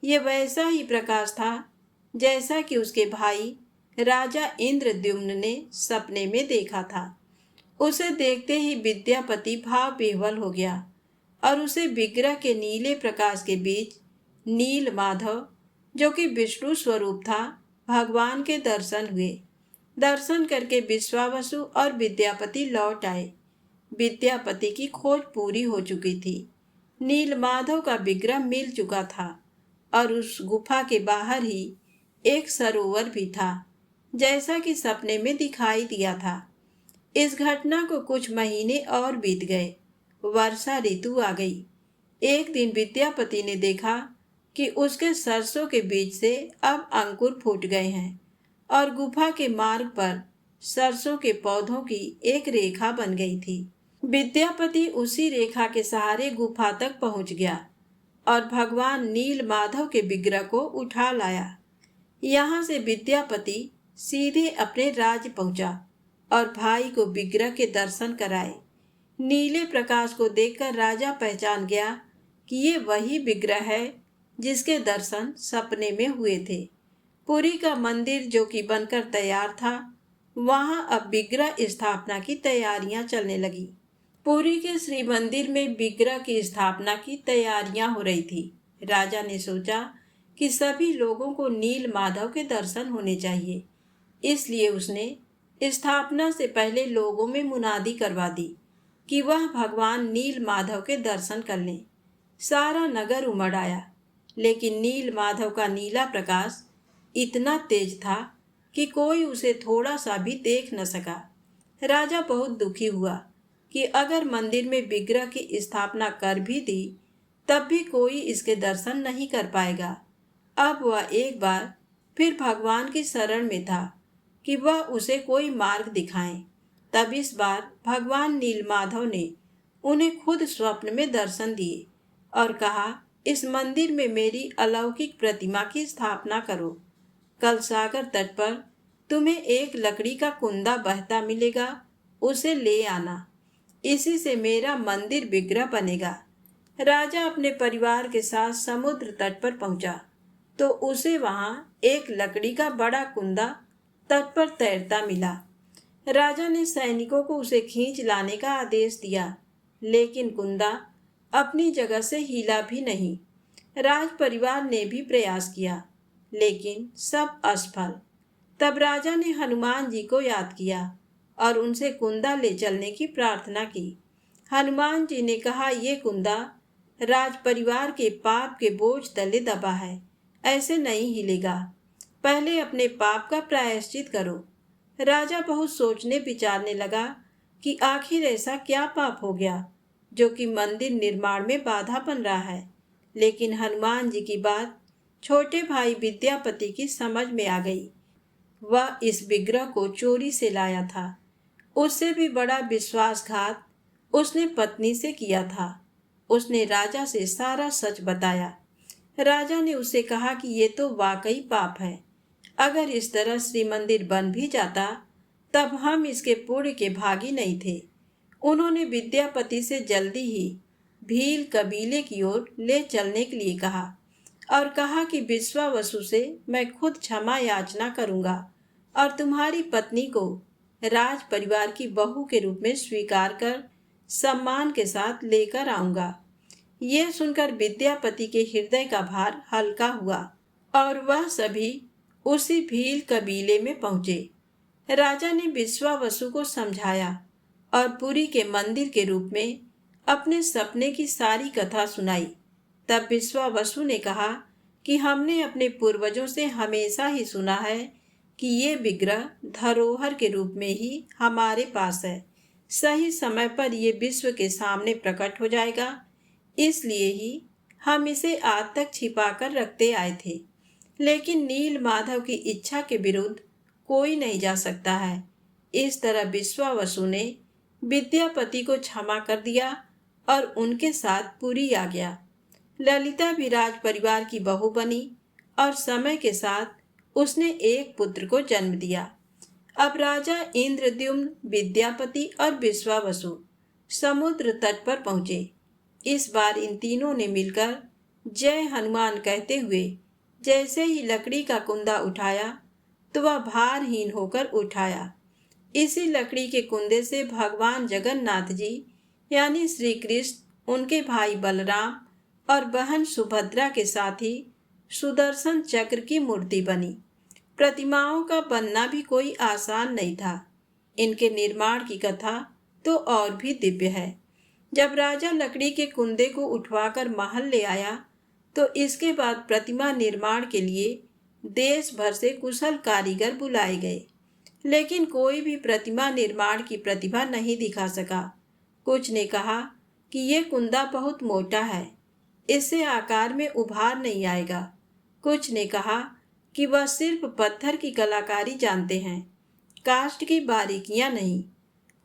Speaker 1: ये वैसा ही प्रकाश था जैसा कि उसके भाई राजा इंद्रद्युम्न ने सपने में देखा था। उसे देखते ही विद्यापति भाव विह्वल हो गया और उसे विग्रह के नीले प्रकाश के बीच नील माधव, जो कि विष्णु स्वरूप था, भगवान के दर्शन हुए। दर्शन करके विश्वावसु और विद्यापति लौट आए। विद्यापति की खोज पूरी हो चुकी थी। नील माधव का विग्रह मिल चुका था और उस गुफा के बाहर ही एक सरोवर भी था, जैसा कि सपने में दिखाई दिया था। इस घटना को कुछ महीने और बीत गए। वर्षा ऋतु आ गई। एक दिन विद्यापति ने देखा कि उसके सरसों के बीज से अब अंकुर फूट गए हैं और गुफा के मार्ग पर सरसों के पौधों की एक रेखा बन गई थी। विद्यापति उसी रेखा के सहारे गुफा तक पहुंच गया और भगवान नील माधव के विग्रह को उठा लाया। यहाँ से विद्यापति सीधे अपने राज्य पहुंचा और भाई को विग्रह के दर्शन कराए। नीले प्रकाश को देखकर राजा पहचान गया कि ये वही विग्रह है जिसके दर्शन सपने में हुए थे। पुरी का मंदिर जो कि बनकर तैयार था, वहां अब विग्रह स्थापना की तैयारियां चलने लगी। पुरी के श्री मंदिर में विग्रह की स्थापना की तैयारियां हो रही थी। राजा ने सोचा कि सभी लोगों को नील माधव के दर्शन होने चाहिए, इसलिए उसने स्थापना से पहले लोगों में मुनादी करवा दी कि वह भगवान नील माधव के दर्शन कर लें। सारा नगर उमड़ आया, लेकिन नील माधव का नीला प्रकाश इतना तेज था कि कोई उसे थोड़ा सा भी देख न सका। राजा बहुत दुखी हुआ कि अगर मंदिर में विग्रह की स्थापना कर भी दी, तब भी कोई इसके दर्शन नहीं कर पाएगा। अब वह एक बार फिर भगवान की शरण में था कि वह उसे कोई मार्ग दिखाएं। तब इस बार भगवान नीलमाधव ने उन्हें खुद स्वप्न में दर्शन दिए और कहा, इस मंदिर में मेरी अलौकिक प्रतिमा की स्थापना करो। कल सागर तट पर तुम्हें एक लकड़ी का कुंदा बहता मिलेगा, उसे ले आना। इसी से मेरा मंदिर विग्रह बनेगा। राजा अपने परिवार के साथ समुद्र तट पर पहुंचा तो उसे वहां एक लकड़ी का बड़ा कुंदा तट पर तैरता मिला। राजा ने सैनिकों को उसे खींच लाने का आदेश दिया, लेकिन कुंदा अपनी जगह से हिला भी नहीं। राज परिवार ने भी प्रयास किया, लेकिन सब असफल। तब राजा ने हनुमान जी को याद किया और उनसे कुंदा ले चलने की प्रार्थना की। हनुमान जी ने कहा, ये कुंदा राज परिवार के पाप के बोझ तले दबा है, ऐसे नहीं हिलेगा। पहले अपने पाप का प्रायश्चित करो। राजा बहुत सोचने विचारने लगा कि आखिर ऐसा क्या पाप हो गया जो कि मंदिर निर्माण में बाधा बन रहा है। लेकिन हनुमान जी की बात छोटे भाई विद्यापति की समझ में आ गई। वह इस विग्रह को चोरी से लाया था। उससे भी बड़ा विश्वासघात उसने पत्नी से किया था। उसने राजा से सारा सच बताया। राजा ने उससे कहा कि ये तो वाकई पाप है। अगर इस तरह श्री मंदिर बन भी जाता तब हम इसके पुण्य के भागी नहीं थे। उन्होंने विद्यापति से जल्दी ही भील कबीले की ओर ले चलने के लिए कहा और कहा कि विश्वावसु से मैं खुद क्षमा याचना करूंगा और तुम्हारी पत्नी को राज परिवार की बहू के रूप में स्वीकार कर सम्मान के साथ लेकर आऊंगा। यह सुनकर विद्यापति के हृदय का भार हल्का हुआ और वह सभी उसी भील कबीले में पहुंचे। राजा ने विश्वावसु को समझाया और पुरी के मंदिर के रूप में अपने सपने की सारी कथा सुनाई। तब विश्वावसु ने कहा कि हमने अपने पूर्वजों से हमेशा ही सुना है कि ये विग्रह धरोहर के रूप में ही हमारे पास है। सही समय पर ये विश्व के सामने प्रकट हो जाएगा, इसलिए ही हम इसे आज तक छिपा कर रखते आए थे। लेकिन नील माधव की इच्छा के विरुद्ध कोई नहीं जा सकता है। इस तरह विश्वावसु ने विद्यापति को क्षमा कर दिया और उनके साथ पुरी आ गया। ललिता भी राज परिवार की बहू बनी और समय के साथ उसने एक पुत्र को जन्म दिया। अब राजा इंद्रद्युम्न, विद्यापति और विश्वावसु समुद्र तट पर पहुंचे। इस बार इन तीनों ने मिलकर जय हनुमान कहते हुए जैसे ही लकड़ी का कुंदा उठाया तो वह भारहीन होकर उठाया। इसी लकड़ी के कुंदे से भगवान जगन्नाथ जी यानी श्री कृष्ण, उनके भाई बलराम और बहन सुभद्रा के साथ ही सुदर्शन चक्र की मूर्ति बनी। प्रतिमाओं का बनना भी कोई आसान नहीं था। इनके निर्माण की कथा तो और भी दिव्य है। जब राजा लकड़ी के कुंदे को उठवाकर महल ले आया तो इसके बाद प्रतिमा निर्माण के लिए देश भर से कुशल कारीगर बुलाए गए, लेकिन कोई भी प्रतिमा निर्माण की प्रतिभा नहीं दिखा सका। कुछ ने कहा कि ये कुंदा बहुत मोटा है, इससे आकार में उभार नहीं आएगा। कुछ ने कहा कि वह सिर्फ पत्थर की कलाकारी जानते हैं, काष्ठ की बारीकियां नहीं।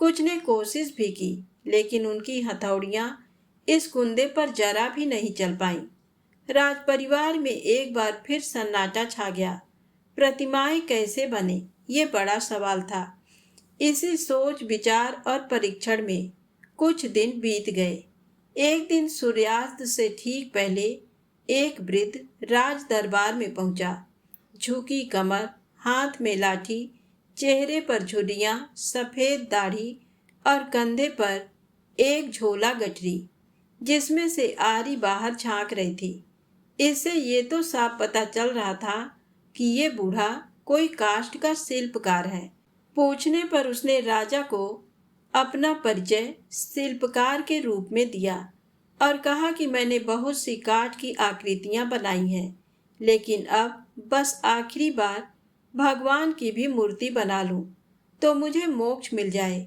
Speaker 1: कुछ ने कोशिश भी की, लेकिन उनकी हथौड़ियां इस कुंदे पर जरा भी नहीं चल पाईं। राज परिवार में एक बार फिर सन्नाटा छा गया। प्रतिमाएं कैसे बने, ये बड़ा सवाल था। इसी सोच विचार और परीक्षण में कुछ दिन बीत गए। एक दिन सूर्यास्त से ठीक पहले एक वृद्ध राज दरबार में पहुंचा। झुकी कमर, हाथ में लाठी, चेहरे पर झुर्रियां, सफेद दाढ़ी और कंधे पर एक झोला गठरी जिसमें से आरी बाहर झांक रही थी। इससे ये तो साफ पता चल रहा था कि ये बूढ़ा कोई काष्ठ का शिल्पकार है। पूछने पर उसने राजा को अपना परिचय शिल्पकार के रूप में दिया और कहा कि मैंने बहुत सी काठ की आकृतियां बनाई हैं, लेकिन अब बस आखिरी बार भगवान की भी मूर्ति बना लूं तो मुझे मोक्ष मिल जाए।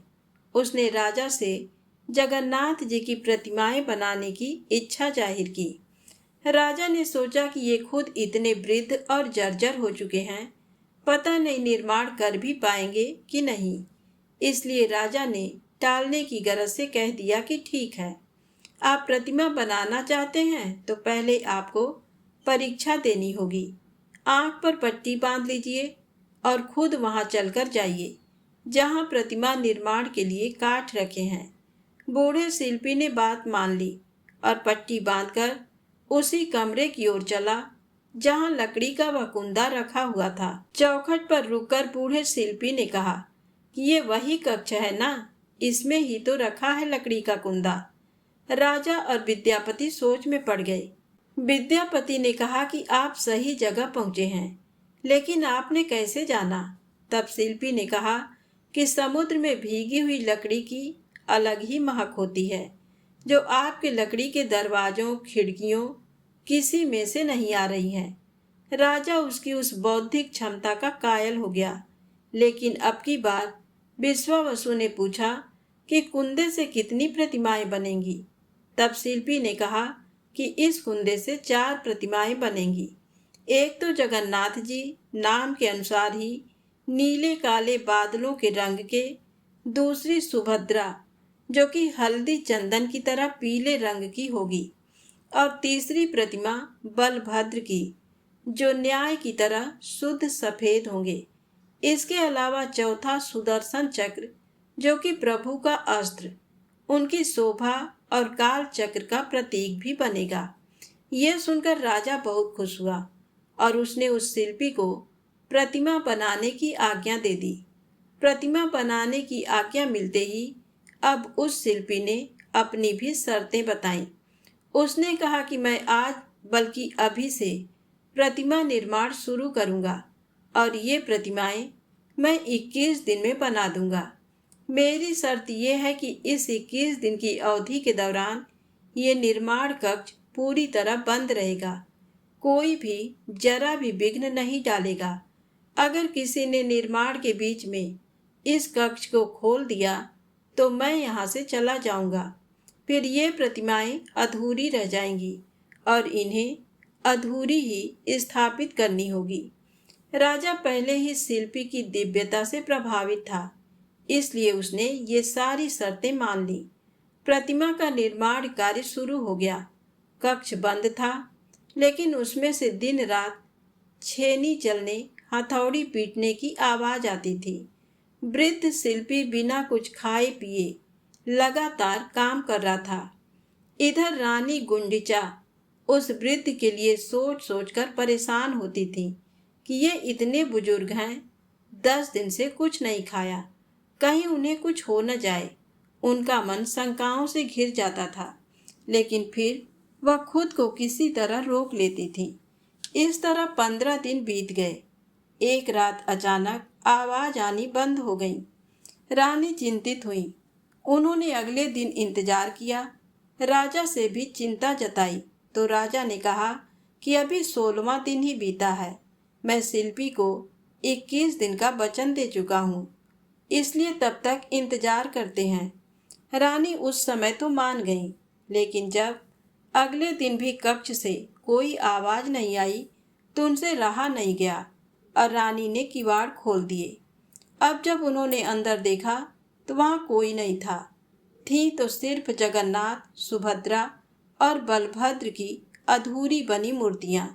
Speaker 1: उसने राजा से जगन्नाथ जी की प्रतिमाएं बनाने की इच्छा जाहिर की। राजा ने सोचा कि ये खुद इतने वृद्ध और जर्जर हो चुके हैं, पता नहीं निर्माण कर भी पाएंगे कि नहीं। इसलिए राजा ने टालने की गरज से कह दिया कि ठीक है, आप प्रतिमा बनाना चाहते हैं तो पहले आपको परीक्षा देनी होगी। आंख पर पट्टी बांध लीजिए और खुद वहां चलकर जाइए जहां प्रतिमा निर्माण के लिए काठ रखे हैं। बूढ़े शिल्पी ने बात मान ली और पट्टी बांधकर उसी कमरे की ओर चला जहां लकड़ी का वह कुंदा रखा हुआ था। चौखट पर रुककर बूढ़े शिल्पी ने कहा कि ये वही कक्ष है ना, इसमें ही तो रखा है लकड़ी का कुंदा। राजा और विद्यापति सोच में पड़ गए। विद्यापति ने कहा कि आप सही जगह पहुंचे हैं, लेकिन आपने कैसे जाना? तब शिल्पी ने कहा कि समुद्र में भीगी हुई लकड़ी की अलग ही महक होती है, जो आपके लकड़ी के दरवाजों खिड़कियों किसी में से नहीं आ रही है। राजा उसकी उस बौद्धिक क्षमता का कायल हो गया। लेकिन अब की बार विश्वावसु ने पूछा कि कुंदे से कितनी प्रतिमाएं बनेंगी? तब शिल्पी ने कहा कि इस कुंदे से 4 प्रतिमाएं बनेंगी। एक तो जगन्नाथ जी नाम के अनुसार ही नीले काले बादलों के रंग के, दूसरी सुभद्रा जो कि हल्दी चंदन की तरह पीले रंग की होगी, और तीसरी प्रतिमा बलभद्र की, जो न्याय की तरह शुद्ध सफेद होंगे। इसके अलावा चौथा सुदर्शन चक्र, जो कि प्रभु का अस्त्र, उनकी शोभा और काल चक्र का प्रतीक भी बनेगा। यह सुनकर राजा बहुत खुश हुआ और उसने उस शिल्पी को प्रतिमा बनाने की आज्ञा दे दी। प्रतिमा बनाने की आज्ञा मिलते ही अब उस शिल्पी ने अपनी भी शर्तें बताईं। उसने कहा कि मैं आज बल्कि अभी से प्रतिमा निर्माण शुरू करूंगा और ये प्रतिमाएं मैं 21 दिन में बना दूंगा। मेरी शर्त यह है कि इस 21 दिन की अवधि के दौरान ये निर्माण कक्ष पूरी तरह बंद रहेगा। कोई भी जरा भी विघ्न नहीं डालेगा। अगर किसी ने निर्माण के बीच में इस कक्ष को खोल दिया तो मैं यहाँ से चला जाऊंगा। फिर ये प्रतिमाएं अधूरी रह जाएंगी और इन्हें अधूरी ही स्थापित करनी होगी। राजा पहले ही शिल्पी की दिव्यता से प्रभावित था, इसलिए उसने ये सारी शर्तें मान ली। प्रतिमा का निर्माण कार्य शुरू हो गया। कक्ष बंद था, लेकिन उसमें से दिन रात छेनी चलने, हथौड़ी पीटने की आवाज आती थी। वृद्ध शिल्पी बिना कुछ खाए पिए लगातार काम कर रहा था। इधर रानी गुंडिचा उस वृद्ध के लिए सोच सोच कर परेशान होती थी कि ये इतने बुजुर्ग हैं, 10 दिन से कुछ नहीं खाया, कहीं उन्हें कुछ हो न जाए। उनका मन शंकाओं से घिर जाता था, लेकिन फिर वह खुद को किसी तरह रोक लेती थी। इस तरह 15 दिन बीत गए। एक रात अचानक आवाज आनी बंद हो गई। रानी चिंतित हुई। उन्होंने अगले दिन इंतजार किया। राजा से भी चिंता जताई तो राजा ने कहा कि अभी 16वां दिन ही बीता है। मैं शिल्पी को 21 दिन का वचन दे चुका हूँ, इसलिए तब तक इंतजार करते हैं। रानी उस समय तो मान गई, लेकिन जब अगले दिन भी कक्ष से कोई आवाज नहीं आई तो उनसे रहा नहीं गया और रानी ने किवाड़ खोल दिए। अब जब उन्होंने अंदर देखा तो वहाँ कोई नहीं था। थी तो सिर्फ जगन्नाथ, सुभद्रा और बलभद्र की अधूरी बनी मूर्तियाँ।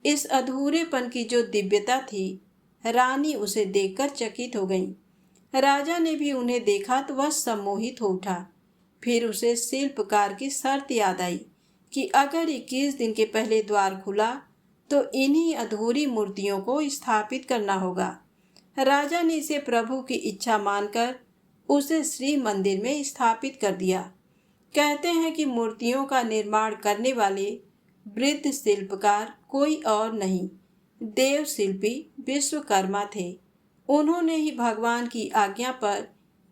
Speaker 1: इस अधूरेपन की जो दिव्यता थी, रानी उसे देखकर चकित हो गई। राजा ने भी उन्हें देखा तो वह सम्मोहित हो उठा। फिर उसे शिल्पकार की शर्त याद आई कि अगर 21 दिन के पहले द्वार खुला तो इन्हीं अधूरी मूर्तियों को स्थापित करना होगा। राजा ने इसे प्रभु की इच्छा मानकर उसे श्री मंदिर में स्थापित कर दिया। कहते हैं कि मूर्तियों का निर्माण करने वाले वृद्ध शिल्पकार कोई और नहीं, देव शिल्पी विश्वकर्मा थे। उन्होंने ही भगवान की आज्ञा पर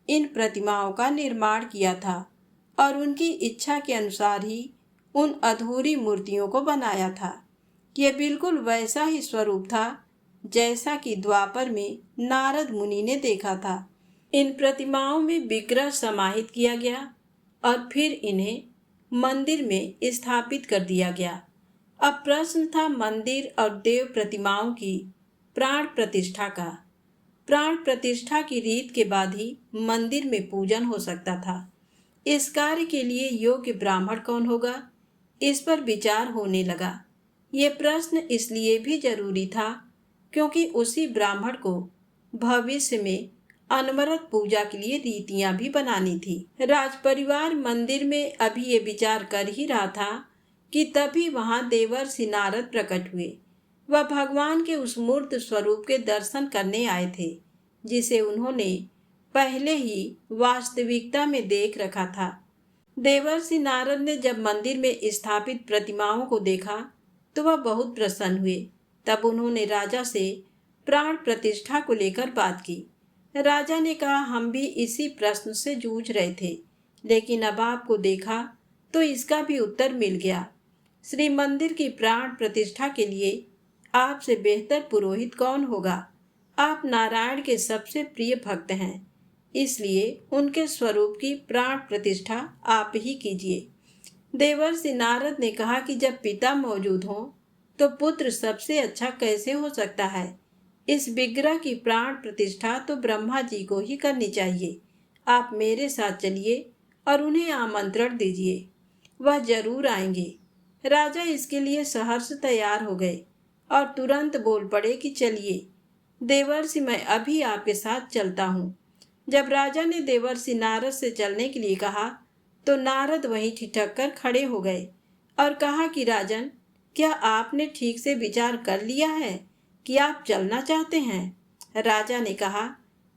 Speaker 1: इन प्रतिमाओं का निर्माण किया था और उनकी इच्छा के अनुसार ही उन अधूरी मूर्तियों को बनाया था। यह बिल्कुल वैसा ही स्वरूप था जैसा कि द्वापर में नारद मुनि ने देखा था। इन प्रतिमाओं में विग्रह समाहित किया गया और फिर इन्हें मंदिर में स्थापित कर दिया गया। अब प्रश्न था मंदिर और देव प्रतिमाओं की प्राण प्रतिष्ठा का। प्राण प्रतिष्ठा की रीत के बाद ही मंदिर में पूजन हो सकता था। इस कार्य के लिए योग्य ब्राह्मण कौन होगा, इस पर विचार होने लगा। ये प्रश्न इसलिए भी जरूरी था क्योंकि उसी ब्राह्मण को भविष्य में अनवरत पूजा के लिए रीतियां भी बनानी थी। राज परिवार मंदिर में अभी ये विचार कर ही रहा था कि तभी वहां देवर्षि नारद प्रकट हुए। वह भगवान के उस मूर्त स्वरूप के दर्शन करने आए थे जिसे उन्होंने पहले ही वास्तविकता में देख रखा था। देवर्षि नारद ने जब मंदिर में स्थापित प्रतिमाओं को देखा तो वह बहुत प्रसन्न हुए। तब उन्होंने राजा से प्राण प्रतिष्ठा को लेकर बात की। राजा ने कहा, हम भी इसी प्रश्न से जूझ रहे थे, लेकिन अब आपको देखा तो इसका भी उत्तर मिल गया। श्री मंदिर की प्राण प्रतिष्ठा के लिए आपसे बेहतर पुरोहित कौन होगा। आप नारायण के सबसे प्रिय भक्त हैं, इसलिए उनके स्वरूप की प्राण प्रतिष्ठा आप ही कीजिए। देवर्षि नारद ने कहा कि जब पिता मौजूद हों तो पुत्र सबसे अच्छा कैसे हो सकता है। इस विग्रह की प्राण प्रतिष्ठा तो ब्रह्मा जी को ही करनी चाहिए। आप मेरे साथ चलिए और उन्हें आमंत्रण दीजिए, वह जरूर आएंगे। राजा इसके लिए सहर्ष तैयार हो गए और तुरंत बोल पड़े कि चलिए देवर्षि, मैं अभी आपके साथ चलता हूँ। जब राजा ने देवर्षि नारद से चलने के लिए कहा तो नारद वहीं ठिठक कर खड़े हो गए और कहा कि राजन, क्या आपने ठीक से विचार कर लिया है कि आप चलना चाहते हैं? राजा ने कहा,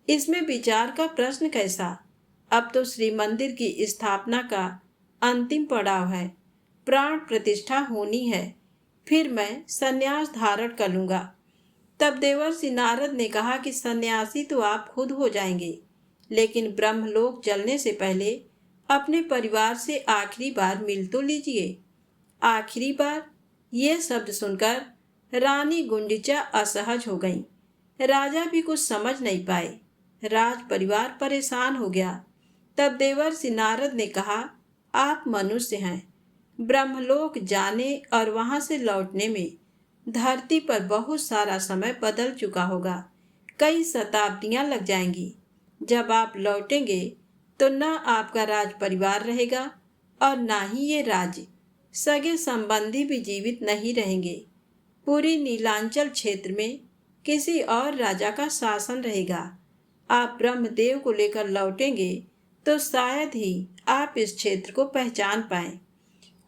Speaker 1: इसमें विचार का प्रश्न कैसा, अब तो श्री मंदिर की स्थापना का अंतिम पड़ाव है, प्राण प्रतिष्ठा होनी है, फिर मैं संन्यास धारण कर लूंगा। तब देवर्षि नारद ने कहा कि सन्यासी तो आप खुद हो जाएंगे, लेकिन ब्रह्मलोक चलने से पहले अपने परिवार से आखिरी बार मिल तो लीजिए। आखिरी बार, ये शब्द सुनकर रानी गुंडिचा असहज हो गईं। राजा भी कुछ समझ नहीं पाए। राज परिवार परेशान हो गया। तब देवर्षि नारद ने कहा, आप मनुष्य हैं, ब्रह्मलोक जाने और वहां से लौटने में धरती पर बहुत सारा समय बदल चुका होगा, कई शताब्दियां लग जाएंगी। जब आप लौटेंगे तो न आपका राज परिवार रहेगा और ना ही ये राज्य, सगे संबंधी भी जीवित नहीं रहेंगे। पूरी नीलांचल क्षेत्र में किसी और राजा का शासन रहेगा। आप ब्रह्मदेव को लेकर लौटेंगे तो शायद ही आप इस क्षेत्र को पहचान पाएं।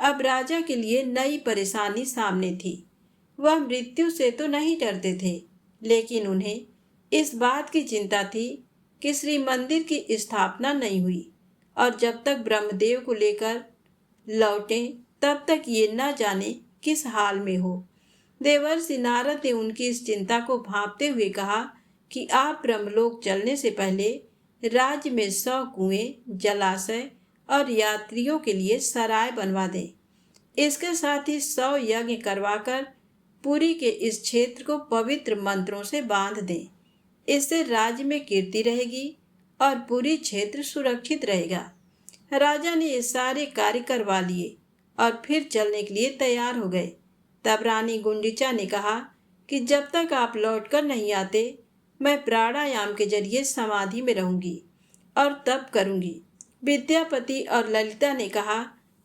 Speaker 1: अब राजा के लिए नई परेशानी सामने थी। वह मृत्यु से तो नहीं डरते थे, लेकिन उन्हें इस बात की चिंता थी कि श्री मंदिर की स्थापना नहीं हुई और जब तक ब्रह्मदेव को लेकर लौटें तब तक ये न जाने किस हाल में हो। देवर्षि नारद ने उनकी इस चिंता को भांपते हुए कहा कि आप ब्रह्मलोक चलने से पहले राज्य में 100 कुएं, जलाशय और यात्रियों के लिए सराय बनवा दें। इसके साथ ही 100 यज्ञ करवाकर पुरी के इस क्षेत्र को पवित्र मंत्रों से बांध दें। इससे राज्य में कीर्ति रहेगी और पुरी क्षेत्र सुरक्षित रहेगा। राजा ने ये सारे कार्य करवा लिए और फिर चलने के लिए तैयार हो गए। तब रानी गुंडिचा ने कहा कि जब तक आप लौटकर नहीं आते मैं प्राणायाम के जरिए समाधि में रहूंगी और तप करूंगी। विद्यापति और ललिता ने कहा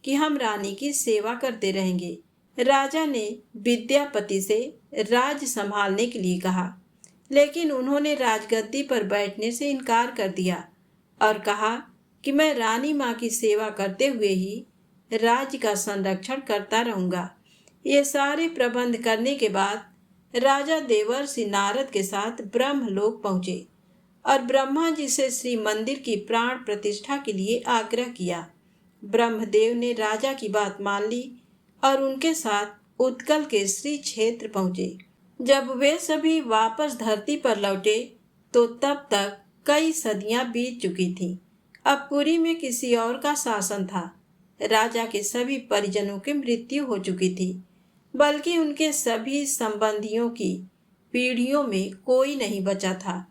Speaker 1: कि हम रानी की सेवा करते रहेंगे। राजा ने विद्यापति से राज संभालने के लिए कहा, लेकिन उन्होंने राजगद्दी पर बैठने से इनकार कर दिया और कहा कि मैं रानी माँ की सेवा करते हुए ही राज्य का संरक्षण करता रहूंगा। ये सारे प्रबंध करने के बाद राजा देवर्षि नारद के साथ ब्रह्मलोक पहुंचे और ब्रह्मा जी से श्री मंदिर की प्राण प्रतिष्ठा के लिए आग्रह किया। ब्रह्मदेव ने राजा की बात मान ली और उनके साथ उत्कल के श्री क्षेत्र पहुंचे। जब वे सभी वापस धरती पर लौटे तो तब तक कई सदियां बीत चुकी थीं। अब पुरी में किसी और का शासन था। राजा के सभी परिजनों की मृत्यु हो चुकी थी, बल्कि उनके सभी संबंधियों की पीढ़ियों में कोई नहीं बचा था।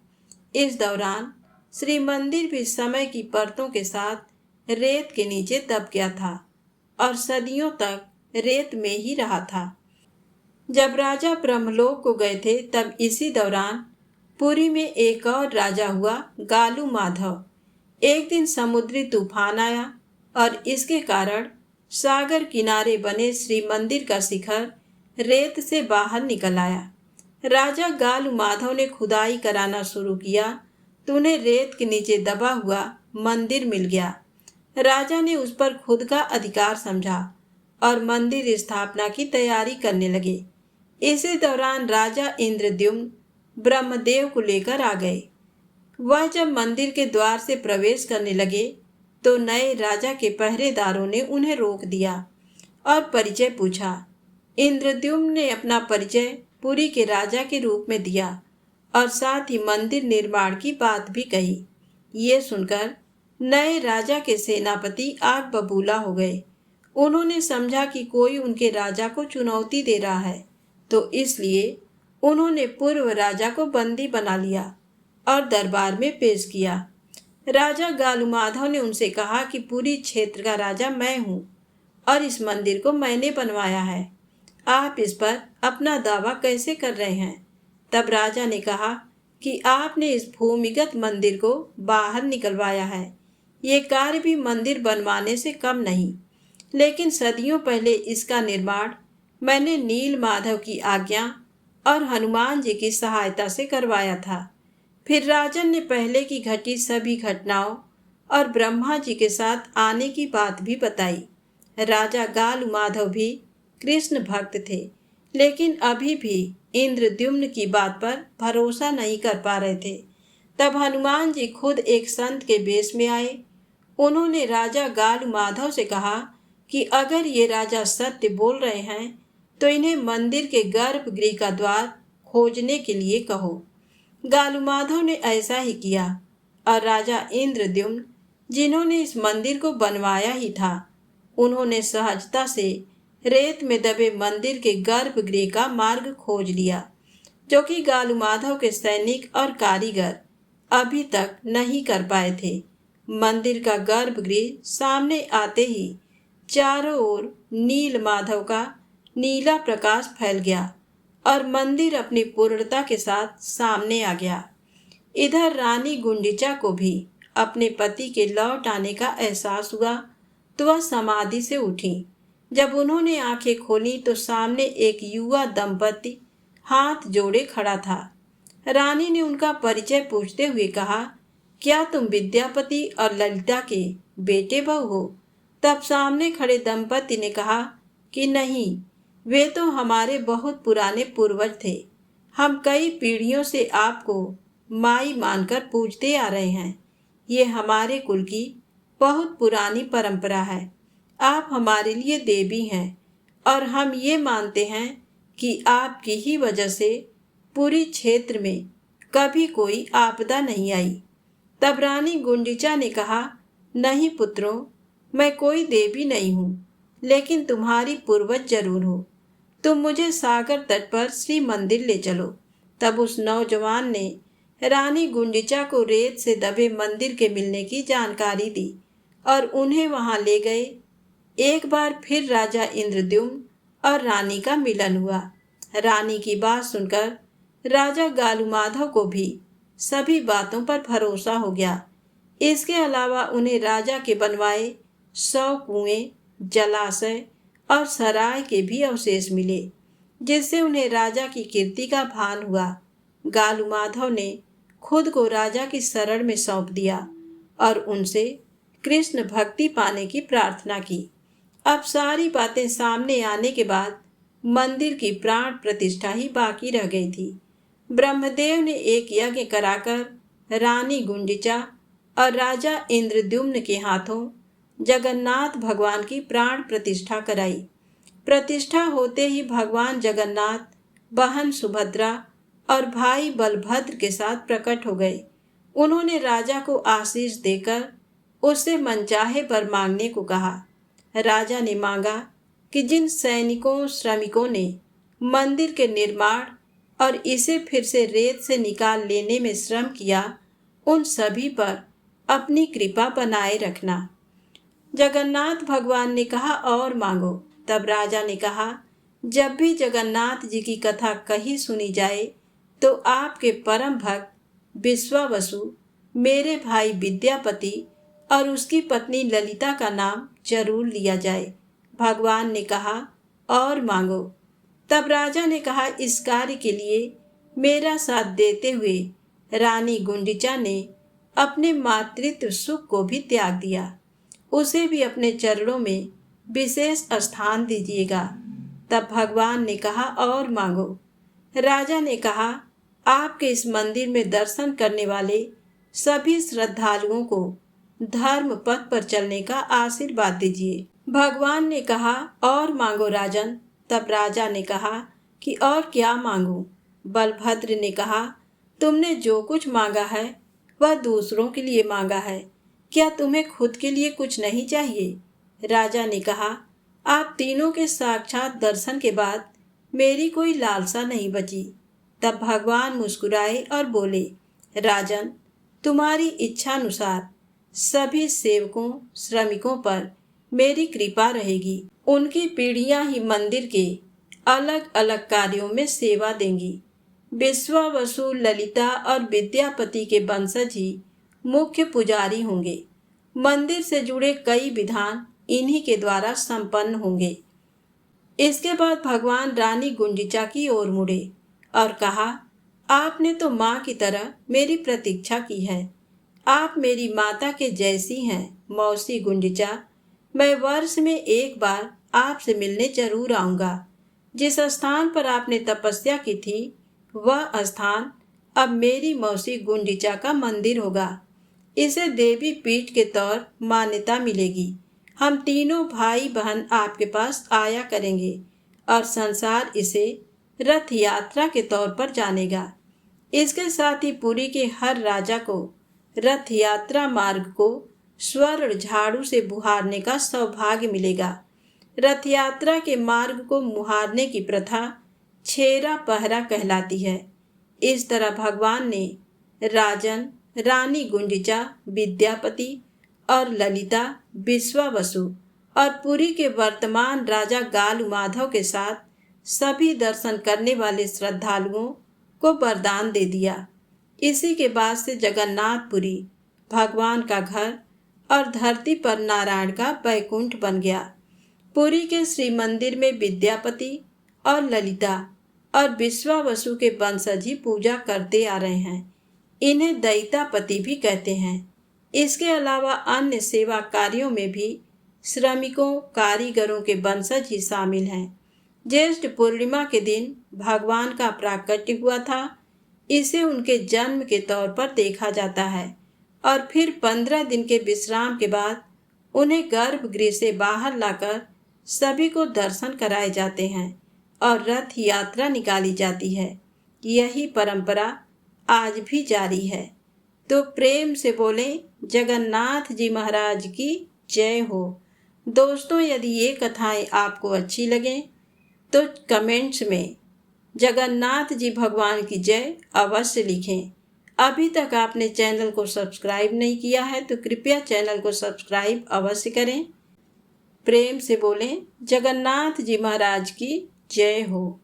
Speaker 1: इस दौरान श्री मंदिर भी समय की परतों के साथ रेत के नीचे दब गया था और सदियों तक रेत में ही रहा था। जब राजा ब्रह्मलोक को गए थे तब इसी दौरान पुरी में एक और राजा हुआ, गालू माधव। एक दिन समुद्री तूफान आया और इसके कारण सागर किनारे बने श्री मंदिर का शिखर रेत से बाहर निकल आया। राजा गालू माधव ने खुदाई कराना शुरू किया तो उन्हें रेत के नीचे दबा हुआ मंदिर मिल गया। राजा ने उस पर खुद का अधिकार समझा और मंदिर स्थापना की तैयारी करने लगे। इसी दौरान राजा इंद्रद्युम्न ब्रह्मदेव को लेकर आ गए। वह जब मंदिर के द्वार से प्रवेश करने लगे तो नए राजा के पहरेदारों ने उन्हें रोक दिया और परिचय पूछा। इंद्रद्युम्न ने अपना परिचय पुरी के राजा के रूप में दिया और साथ ही मंदिर निर्माण की बात भी कही। ये सुनकर नए राजा के सेनापति आग बबूला हो गए। उन्होंने समझा कि कोई उनके राजा को चुनौती दे रहा है, तो इसलिए उन्होंने पूर्व राजा को बंदी बना लिया और दरबार में पेश किया। राजा गालू माधव ने उनसे कहा कि पूरी क्षेत्र का राजा मैं हूँ और इस मंदिर को मैंने बनवाया है। आप इस पर अपना दावा कैसे कर रहे हैं? तब राजा ने कहा कि आपने इस भूमिगत मंदिर को बाहर निकलवाया है। ये कार्य भी मंदिर बनवाने से कम नहीं। लेकिन सदियों पहले इसका निर्माण मैंने नील माधव की आज्ञा और हनुमान जी की सहायता से करवाया था। फिर राजन ने पहले की घटी सभी घटनाओं और ब्रह्मा जी के साथ आने की बात भी बताई। राजा गालु माधव भी कृष्ण भक्त थे, लेकिन अभी भी इंद्रद्युम्न की बात पर भरोसा नहीं कर पा रहे थे। तब हनुमान जी खुद एक संत के वेश में आए। उन्होंने राजा गालु माधव से कहा कि अगर ये राजा सत्य बोल रहे हैं तो इन्हें मंदिर के गर्भगृह का द्वार खोजने के लिए कहो। गालु माधव ने ऐसा ही किया और राजा इंद्रद्युम्न, जिन्होंने इस मंदिर को बनवाया ही था, उन्होंने सहजता से रेत में दबे मंदिर के गर्भगृह का मार्ग खोज लिया, जो कि गालु माधव के सैनिक और कारीगर अभी तक नहीं कर पाए थे। मंदिर का गर्भगृह सामने आते ही चारों ओर नील माधव का नीला प्रकाश फैल गया और मंदिर अपनी पूर्णता के साथ सामने आ गया। इधर रानी गुंडिचा को भी अपने पति के लौट आने का एहसास हुआ तो वह समाधि से उठी। जब उन्होंने आंखें खोली तो सामने एक युवा दंपति हाथ जोड़े खड़ा था। रानी ने उनका परिचय पूछते हुए कहा, क्या तुम विद्यापति और ललिता के बेटे बहू हो? तब सामने खड़े दंपति ने कहा कि नहीं, वे तो हमारे बहुत पुराने पूर्वज थे। हम कई पीढ़ियों से आपको माई मानकर पूजते आ रहे हैं। ये हमारे कुल की बहुत पुरानी परंपरा है। आप हमारे लिए देवी हैं और हम ये मानते हैं कि आपकी ही वजह से पूरी क्षेत्र में कभी कोई आपदा नहीं आई। तब रानी गुंडिचा ने कहा, नहीं पुत्रों, मैं कोई देवी नहीं हूँ, लेकिन तुम्हारी पूर्वज जरूर हो। तुम मुझे सागर तट पर श्री मंदिर ले चलो। तब उस नौजवान ने रानी गुंडिचा को रेत से दबे मंदिर के मिलने की जानकारी दी और उन्हें वहां ले गए। एक बार फिर राजा इंद्रद्युम्न और रानी का मिलन हुआ। रानी की बात सुनकर राजा गालु माधव को भी सभी बातों पर भरोसा हो गया। इसके अलावा उन्हें राजा के बनवाए 100 कुएं, जलाशय और सराय के भी अवशेष मिले, जिससे उन्हें राजा की कीर्ति का भान हुआ। गालु माधव ने खुद को राजा की शरण में सौंप दिया और उनसे कृष्ण भक्ति पाने की प्रार्थना की। अब सारी बातें सामने आने के बाद मंदिर की प्राण प्रतिष्ठा ही बाकी रह गई थी। ब्रह्मदेव ने एक यज्ञ कराकर रानी गुंडिचा और राजा इंद्रद्युम्न के हाथों जगन्नाथ भगवान की प्राण प्रतिष्ठा कराई। प्रतिष्ठा होते ही भगवान जगन्नाथ बहन सुभद्रा और भाई बलभद्र के साथ प्रकट हो गए। उन्होंने राजा को आशीष देकर उससे मनचाहे वर मांगने को कहा। राजा ने मांगा कि जिन सैनिकों श्रमिकों ने मंदिर के निर्माण और इसे फिर से रेत से निकाल लेने में श्रम किया, उन सभी पर अपनी कृपा बनाए रखना। जगन्नाथ भगवान ने कहा, और मांगो। तब राजा ने कहा, जब भी जगन्नाथ जी की कथा कही सुनी जाए तो आपके परम भक्त विश्वावसु, मेरे भाई विद्यापति और उसकी पत्नी ललिता का नाम जरूर लिया जाए। भगवान ने कहा, और मांगो। तब राजा ने कहा, इस कार्य के लिए मेरा साथ देते हुए रानी गुंडिचा ने अपने मातृत्व सुख को भी त्याग दिया। उसे भी अपने चरणों में विशेष स्थान दीजिएगा। तब भगवान ने कहा, और मांगो। राजा ने कहा, आपके इस मंदिर में दर्शन करने वाले सभी श्रद्धालुओं को धर्म पथ पर चलने का आशीर्वाद दीजिए। भगवान ने कहा, और मांगो राजन। तब राजा ने कहा कि और क्या मांगूं? बलभद्र ने कहा, तुमने जो कुछ मांगा है वह दूसरों के लिए मांगा है, क्या तुम्हें खुद के लिए कुछ नहीं चाहिए? राजा ने कहा, आप तीनों के साक्षात दर्शन के बाद मेरी कोई लालसा नहीं बची। तब भगवान मुस्कुराए और बोले, राजन, तुम्हारी इच्छानुसार सभी सेवकों श्रमिकों पर मेरी कृपा रहेगी। उनकी पीढ़ियां ही मंदिर के अलग अलग कार्यों में सेवा देंगी। विश्वावसु, ललिता और विद्यापति के वंशज ही मुख्य पुजारी होंगे। मंदिर से जुड़े कई विधान इन्हीं के द्वारा संपन्न होंगे। इसके बाद भगवान रानी गुंजिचा की ओर मुड़े और कहा, आपने तो माँ की तरह मेरी प्रतीक्षा की है। आप मेरी माता के जैसी हैं मौसी गुंजिचा। मैं वर्ष में एक बार आपसे मिलने जरूर आऊंगा। जिस स्थान पर आपने तपस्या की थी वह स्थान अब मेरी मौसी गुंजिचा का मंदिर होगा। इसे देवी पीठ के तौर मान्यता मिलेगी। हम तीनों भाई बहन आपके पास आया करेंगे और संसार इसे रथ यात्रा के तौर पर जानेगा। इसके साथ ही पुरी के हर राजा को रथ यात्रा मार्ग को स्वर्ण झाड़ू से बुहारने का सौभाग्य मिलेगा। रथ यात्रा के मार्ग को मुहारने की प्रथा छेरा पहरा कहलाती है। इस तरह भगवान ने राजन, रानी गुंजिचा, विद्यापति और ललिता, विश्वावसु और पुरी के वर्तमान राजा गालू माधव के साथ सभी दर्शन करने वाले श्रद्धालुओं को वरदान दे दिया। इसी के बाद से जगन्नाथपुरी भगवान का घर और धरती पर नारायण का बैकुंठ बन गया। पुरी के श्री मंदिर में विद्यापति और ललिता और विश्वावसु के वंशज ही पूजा करते आ रहे हैं। इन्हें दैतापति भी कहते हैं। इसके अलावा अन्य सेवा कार्यों में भी श्रमिकों, कारीगरों के वंशज ही शामिल हैं। ज्येष्ठ पूर्णिमा के दिन भगवान का प्राकट्य हुआ था। इसे उनके जन्म के तौर पर देखा जाता है और फिर 15 दिन के विश्राम के बाद उन्हें गर्भगृह से बाहर लाकर सभी को दर्शन कराए जाते हैं और रथ यात्रा निकाली जाती है। यही परंपरा आज भी जारी है। तो प्रेम से बोलें जगन्नाथ जी महाराज की जय हो। दोस्तों, यदि ये कथाएं आपको अच्छी लगें तो कमेंट्स में जगन्नाथ जी भगवान की जय अवश्य लिखें। अभी तक आपने चैनल को सब्सक्राइब नहीं किया है तो कृपया चैनल को सब्सक्राइब अवश्य करें। प्रेम से बोलें जगन्नाथ जी महाराज की जय हो।